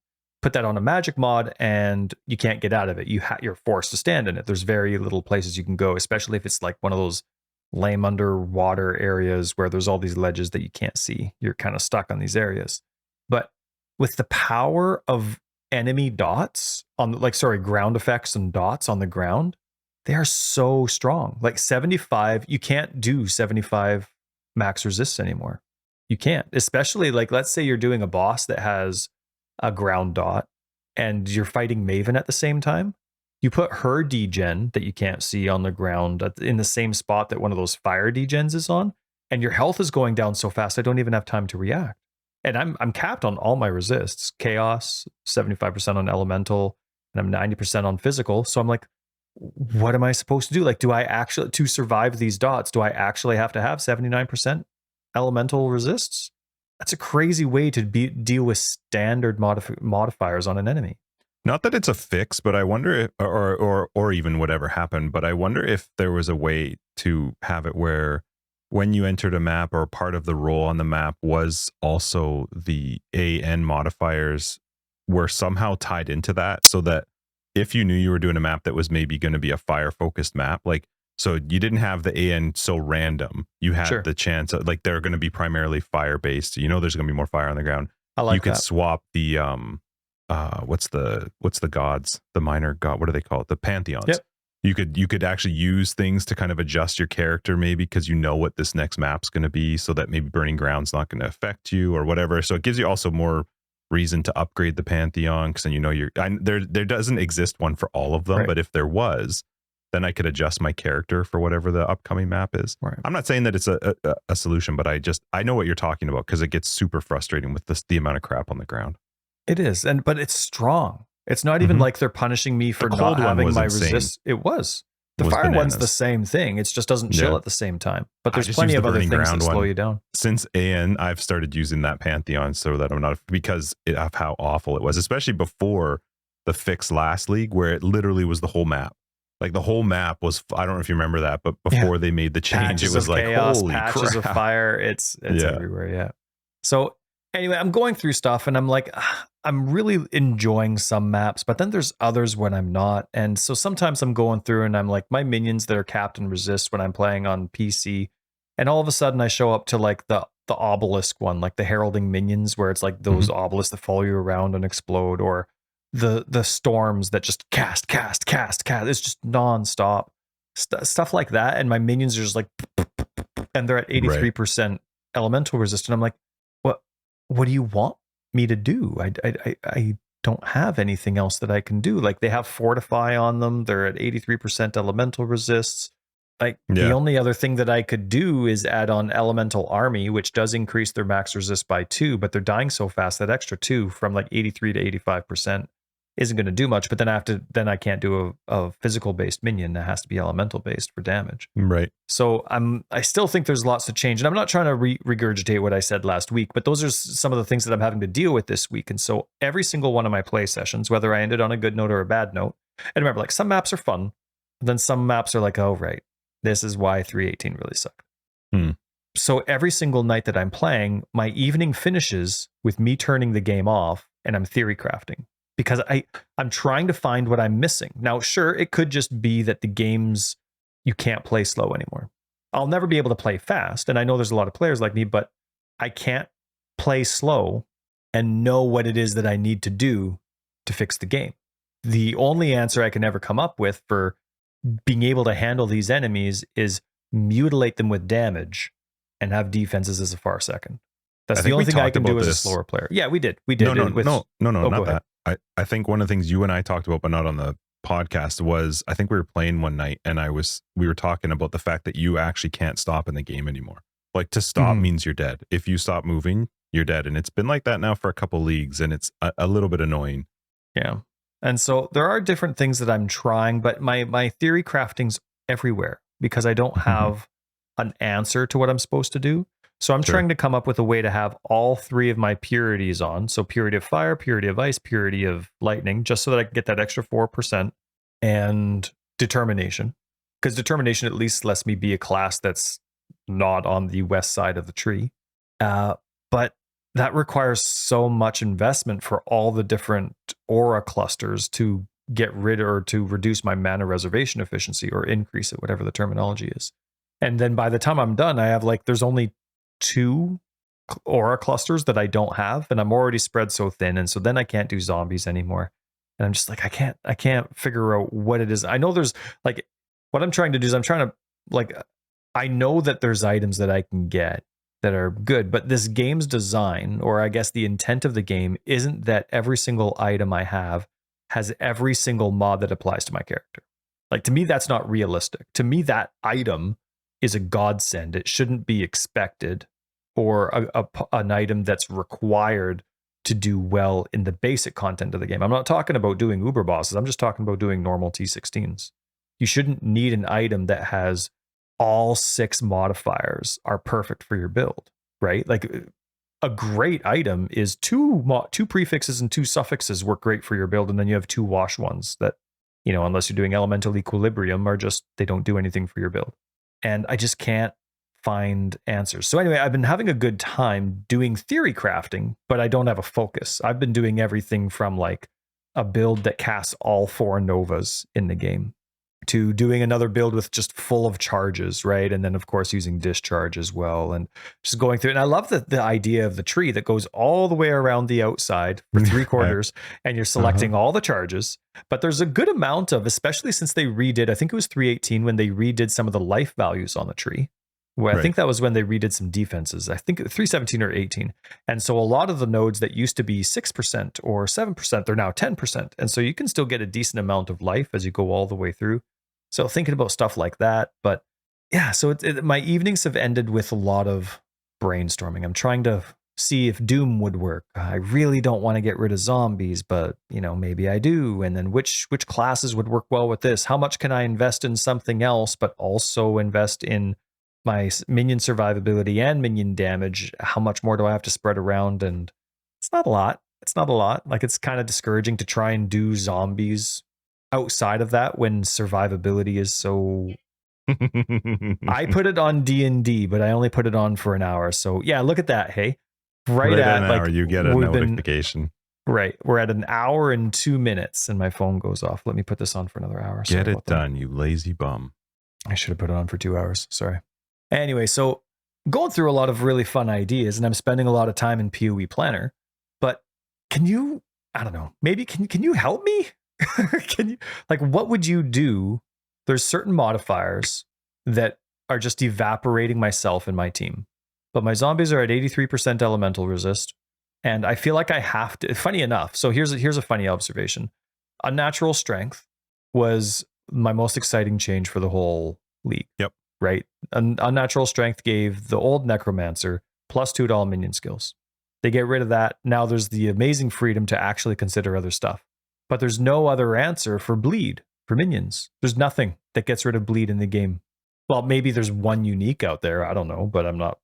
Put that on a magic mod and you can't get out of it. You're forced to stand in it. There's very little places you can go, especially if it's like one of those lame underwater areas where there's all these ledges that you can't see. You're kind of stuck on these areas. But with the power of enemy dots ground effects and dots on the ground, they are so strong. Like 75, you can't do 75 max resists anymore. You can't, especially like, let's say you're doing a boss that has a ground dot and you're fighting Maven at the same time. You put her degen that you can't see on the ground in the same spot that one of those fire degens is on, and your health is going down so fast I don't even have time to react. And I'm capped on all my resists. Chaos, 75% on elemental, and I'm 90% on physical. So I'm like, what am I supposed to do? Like, do I actually, to survive these dots, do I actually have to have 79% elemental resists? That's a crazy way to deal with standard modifiers on an enemy. Not that it's a fix, but I wonder if, or even whatever happened, but I wonder if there was a way to have it where when you entered a map or part of the role on the map was also the AN modifiers were somehow tied into that, so that if you knew you were doing a map that was maybe going to be a fire focused map, like, so you didn't have the AN so random, you had the chance of, like, they're going to be primarily fire based, you know, there's going to be more fire on the ground. I like you could that. swap the what's the gods, the minor god, what do they call it, the pantheons. Yep. You could actually use things to kind of adjust your character, maybe because you know what this next map's going to be, so that maybe burning ground's not going to affect you or whatever. So it gives you also more reason to upgrade the pantheon, because then you know there doesn't exist one for all of them, right. But if there was, then I could adjust my character for whatever the upcoming map is. Right. I'm not saying that it's a solution, but I know what you're talking about, because it gets super frustrating with the amount of crap on the ground. It is, but it's strong. It's not even like they're punishing me for not having my resist. It was. The fire bananas. One's the same thing. It just doesn't chill at the same time. But there's plenty of other things that slow you down. Since AN, I've started using that Pantheon so that I'm not, because of how awful it was, especially before the fix last league, where it literally was the whole map. Like the whole map was, I don't know if you remember that, but before they made the change, patches it was like, chaos, holy patches crap. of fire. It's everywhere. Yeah. So anyway, I'm going through stuff and I'm like, I'm really enjoying some maps, but then there's others when I'm not. And so sometimes I'm going through and I'm like, my minions that are capped and resist when I'm playing on PC. And all of a sudden I show up to like the obelisk one, like the heralding minions, where it's like those obelisks that follow you around and explode, or the storms that just cast. It's just nonstop stuff like that. And my minions are just like, and they're at 83% elemental resist. And I'm like, what do you want me to do? I don't have anything else that I can do. Like they have fortify on them. They're at 83% elemental resists. Like the only other thing that I could do is add on elemental army, which does increase their max resist by 2, but they're dying so fast that extra 2 from like 83 to 85% isn't going to do much. But then I can't do a physical based minion. That has to be elemental based for damage. Right. So I still think there's lots to change, and I'm not trying to regurgitate what I said last week, but those are some of the things that I'm having to deal with this week. And so every single one of my play sessions, whether I ended on a good note or a bad note, and remember, like some maps are fun, but then some maps are like, oh right, this is why 318 really sucked. So every single night that I'm playing, my evening finishes with me turning the game off and I'm theory crafting. Because I'm trying to find what I'm missing. Now, sure, it could just be that the games, you can't play slow anymore. I'll never be able to play fast. And I know there's a lot of players like me, but I can't play slow and know what it is that I need to do to fix the game. the only answer I can ever come up with for being able to handle these enemies is mutilate them with damage and have defenses as a far second. That's the only thing I can do as a slower player. Yeah, we did. No, not that. I think one of the things you and I talked about, but not on the podcast, was I think we were playing one night and we were talking about the fact that you actually can't stop in the game anymore. Like, to stop means you're dead. If you stop moving, you're dead. And it's been like that now for a couple leagues, and it's a little bit annoying. Yeah. And so there are different things that I'm trying, but my theory crafting's everywhere because I don't have an answer to what I'm supposed to do. So I'm trying to come up with a way to have all three of my purities on. So purity of fire, purity of ice, purity of lightning, just so that I can get that extra 4%, and determination. Because determination at least lets me be a class that's not on the west side of the tree. But that requires so much investment for all the different aura clusters to get rid or to reduce my mana reservation efficiency or increase it, whatever the terminology is. And then by the time I'm done, I have there's only 2 aura clusters that I don't have, and I'm already spread so thin. And so then I can't do zombies anymore. And I'm just like, I can't figure out what it is. I know there's what I'm trying to do is I'm trying to I know that there's items that I can get that are good, but this game's design, or I guess the intent of the game, isn't that every single item I have has every single mod that applies to my character. To me, that's not realistic. To me, that item is a godsend. It shouldn't be expected, or an item that's required to do well in the basic content of the game. I'm not talking about doing uber bosses. I'm just talking about doing normal T16s. You shouldn't need an item that has all 6 modifiers are perfect for your build, right? A great item is 2 prefixes and 2 suffixes work great for your build, and then you have 2 wash ones that, unless you're doing elemental equilibrium, are just, they don't do anything for your build. And I just can't find answers. So anyway, I've been having a good time doing theory crafting, but I don't have a focus. I've been doing everything from a build that casts all 4 novas in the game, to doing another build with just full of charges, right? And then of course using discharge as well, and just going through. And I love the idea of the tree that goes all the way around the outside for 3 quarters, and you're selecting all the charges. But there's a good amount of, especially since they redid, I think it was 3.18 when they redid some of the life values on the tree. Well, I think that was when they redid some defenses. I think 3.17 or 18. And so a lot of the nodes that used to be 6% or 7%, they're now 10%. And so you can still get a decent amount of life as you go all the way through. So thinking about stuff like that. But yeah, so my evenings have ended with a lot of brainstorming. I'm trying to see if Doom would work. I really don't want to get rid of zombies, but maybe I do. And then which classes would work well with this? How much can I invest in something else, but also invest in my minion survivability and minion damage? How much more do I have to spread around? And it's not a lot. It's kind of discouraging to try and do zombies outside of that when survivability is so. I put it on D&D, but I only put it on for an hour. So yeah, look at that. Hey, right at an hour, you get a notification. Right, we're at an hour and 2 minutes, and my phone goes off. Let me put this on for another hour. Get it done, you lazy bum. I should have put it on for 2 hours. Sorry. Anyway, so going through a lot of really fun ideas, and I'm spending a lot of time in PoE Planner. But can you? I don't know. Maybe can you help me? Can you, what would you do? There's certain modifiers that are just evaporating myself and my team, but my zombies are at 83% elemental resist, and I feel like I have to. Funny enough, so here's a funny observation. Unnatural strength was my most exciting change for the whole league. Yep. Right. Unnatural strength gave the old necromancer +2 to all minion skills. They get rid of that. Now there's the amazing freedom to actually consider other stuff. But there's no other answer for bleed for minions. There's nothing that gets rid of bleed in the game. Well, maybe there's one unique out there. I don't know, but I'm not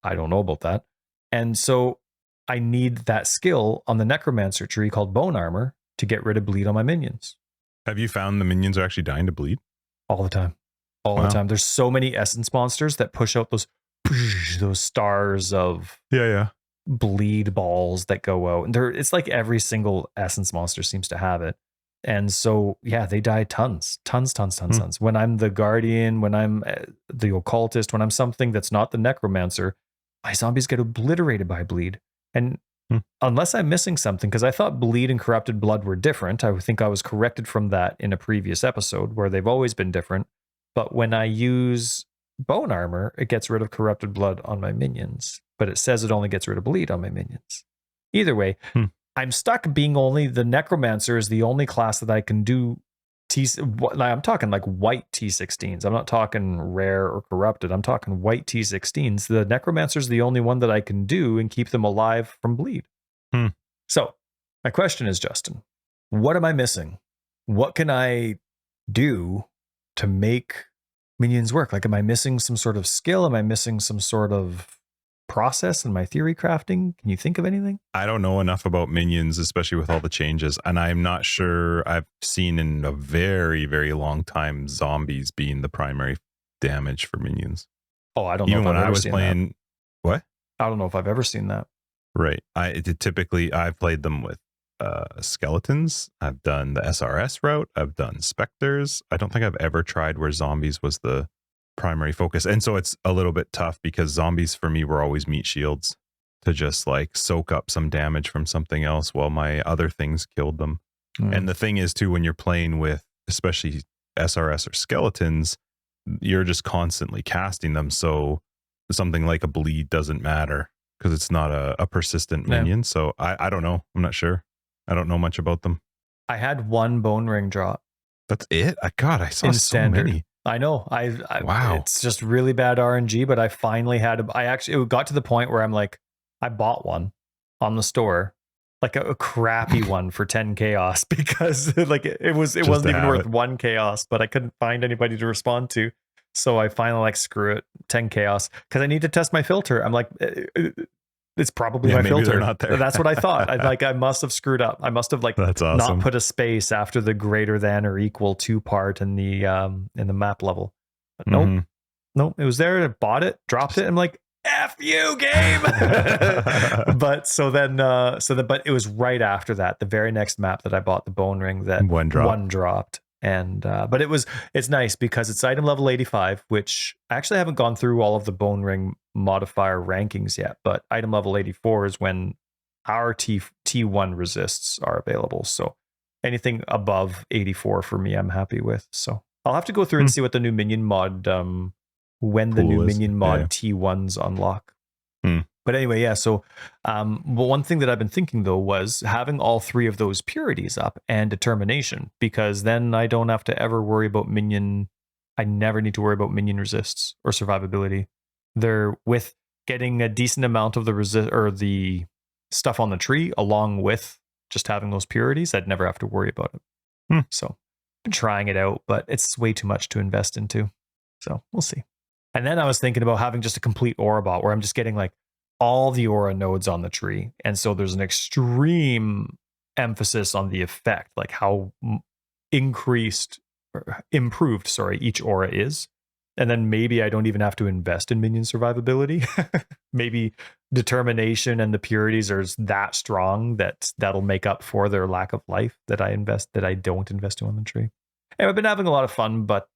I don't know about that. And so I need that skill on the necromancer tree called bone armor to get rid of bleed on my minions. Have you found the minions are actually dying to bleed? All the time. All the time. There's so many essence monsters that push out those stars of bleed balls that go out. And it's like every single essence monster seems to have it. And so, yeah, they die tons. When I'm the guardian, when I'm the occultist, when I'm something that's not the necromancer, my zombies get obliterated by bleed. And Unless I'm missing something, because I thought bleed and corrupted blood were different. I think I was corrected from that in a previous episode where they've always been different. But when I use bone armor, it gets rid of corrupted blood on my minions, but it says it only gets rid of bleed on my minions. Either way, I'm stuck being only the necromancer is the only class that I can do I'm talking like white T16s. I'm not talking rare or corrupted. I'm talking white T16s. The necromancer is the only one that I can do and keep them alive from bleed. So my question is, Justin, what am I missing? What can I do to make minions work? Like, am I missing some sort of skill? Am I missing some sort of process in my theory crafting? Can you think of anything? I don't know enough about minions, especially with all the changes, and I'm not sure. I've seen in a very, very long time zombies being the primary damage for minions. Oh, I don't know. Even when I was playing that. What? I don't know if I've ever seen that. Right. I've played them with skeletons. I've done the SRS route. I've done specters. I don't think I've ever tried where zombies was the primary focus. And so it's a little bit tough because zombies for me were always meat shields to just like soak up some damage from something else while my other things killed them. And the thing is too, when you're playing with especially SRS or skeletons, you're just constantly casting them. So something like a bleed doesn't matter because it's not a persistent minion. So I don't know. I'm not sure. I don't know much about them. I had one bone ring drop. That's it? I saw in so standard. many. I know. Wow. It's just really bad RNG, but I finally had it got to the point where I'm like, I bought one on the store, like a crappy one for 10 chaos because like it wasn't even worth 1 chaos, but I couldn't find anybody to respond to. So I finally like, screw it, 10 chaos, because I need to test my filter. I'm like, it's probably my filter. Not there. That's what I thought. I must have screwed up. I must have That's awesome. not put a space after the greater than or equal to part in the map level. But nope, it was there. I bought it, dropped it. I'm like, F you, game. but it was right after that, the very next map that I bought the bone ring, that one dropped. And but it's nice because it's item level 85, which I actually haven't gone through all of the bone ring modifier rankings yet, but item level 84 is when our T1 resists are available. So anything above 84 for me, I'm happy with. So I'll have to go through and see what the new minion mod when the new minion mod T1s unlock. But anyway, yeah. So one thing that I've been thinking though was having all 3 of those purities up and determination, because then I don't have to ever worry about minion. I never need to worry about minion resists or survivability. They're with getting a decent amount of the resist or the stuff on the tree, along with just having those purities. I'd never have to worry about it. So I've been trying it out, but it's way too much to invest into. So we'll see. And then I was thinking about having just a complete aura bot where I'm just getting like all the aura nodes on the tree. And so there's an extreme emphasis on the effect, like how improved, each aura is. And then maybe I don't even have to invest in minion survivability. Maybe determination and the purities are that strong that that'll make up for their lack of life that I don't invest in on the tree. And I've been having a lot of fun, but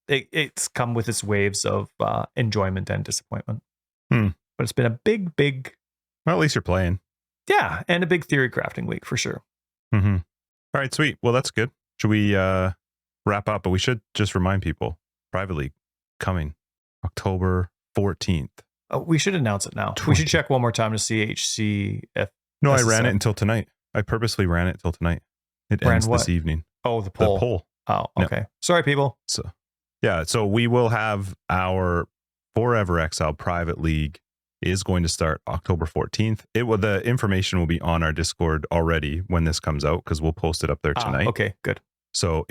it's come with its waves of enjoyment and disappointment. But it's been a big well, at least you're playing. Yeah, and a big theory crafting week for sure. All right, sweet. Well, that's good. Should we wrap up? But we should just remind people, Private League coming October 14th. Oh, we should announce it now. We should check one more time to see HCF. No, I ran it until tonight. I purposely ran it till tonight. It ends this evening. Oh, the poll. The poll. Oh, okay. No. Sorry, people. So we will have our Forever Exiled Private League is going to start October 14th. The information will be on our Discord already when this comes out, because we'll post it up there tonight. Okay, good. So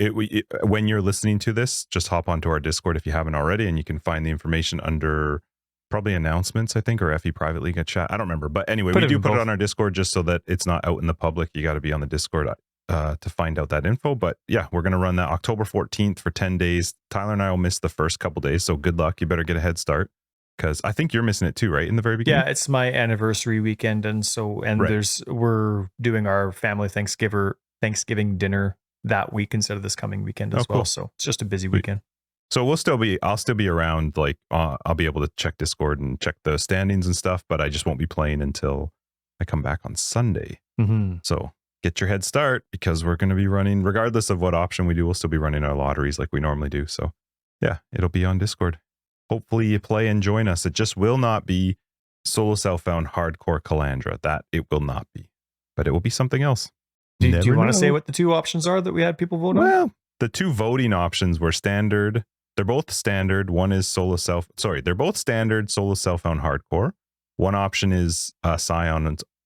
when you're listening to this, just hop onto our Discord if you haven't already, and you can find the information under probably announcements, I think, or FE Private League at chat. I don't remember. But anyway, we do put it on our Discord just so that it's not out in the public. You got to be on the Discord to find out that info. But yeah, we're going to run that October 14th for 10 days. Tyler and I will miss the first couple days. So good luck. You better get a head start, because I think you're missing it too, right? In the very beginning. Yeah, it's my anniversary weekend. We're doing our family Thanksgiving dinner that week instead of this coming weekend as well. Cool. So it's just a busy weekend. So I'll still be around. Like I'll be able to check Discord and check the standings and stuff, but I just won't be playing until I come back on Sunday. Mm-hmm. So get your head start, because we're going to be running, regardless of what option we do, we'll still be running our lotteries like we normally do. So yeah, it'll be on Discord. Hopefully you play and join us. It just will not be solo self-found hardcore Calandra. That it will not be, but it will be something else. Do you want to say know. what the two options are that we had people vote on? Well, the two voting options were standard. They're both standard. One is they're both standard solo self-found hardcore. One option is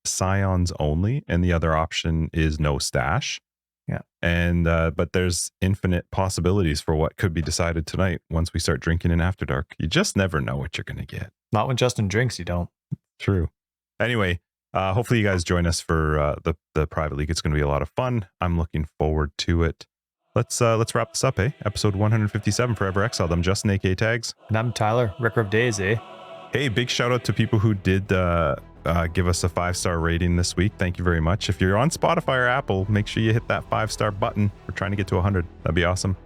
scions only, and the other option is no stash. Yeah. And but there's infinite possibilities for what could be decided tonight once we start drinking in After Dark. You just never know what you're going to get. Not when Justin drinks, you don't. True. Anyway, hopefully you guys join us for the private league. It's going to be a lot of fun. I'm looking forward to it. Let's wrap this up, eh? Episode 157, Forever Exiled. I'm Justin, aka Tags. And I'm Tyler, Wrecker of Days, eh? Hey, big shout out to people who did give us a 5-star rating this week. Thank you very much. If you're on Spotify or Apple, make sure you hit that 5-star button. We're trying to get to 100. That'd be awesome.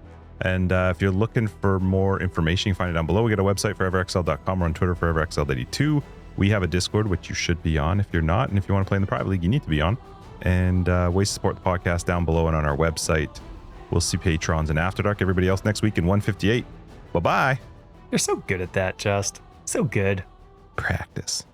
And if you're looking for more information, you can find it down below. We got a website, foreverexiled.com. We're on Twitter, foreverexiled82. We have a Discord, which you should be on if you're not. And if you want to play in the private league, you need to be on. And ways to support the podcast down below and on our website. We'll see patrons in After Dark. Everybody else next week in 158. Bye-bye. You're so good at that, Just. So good. Practice.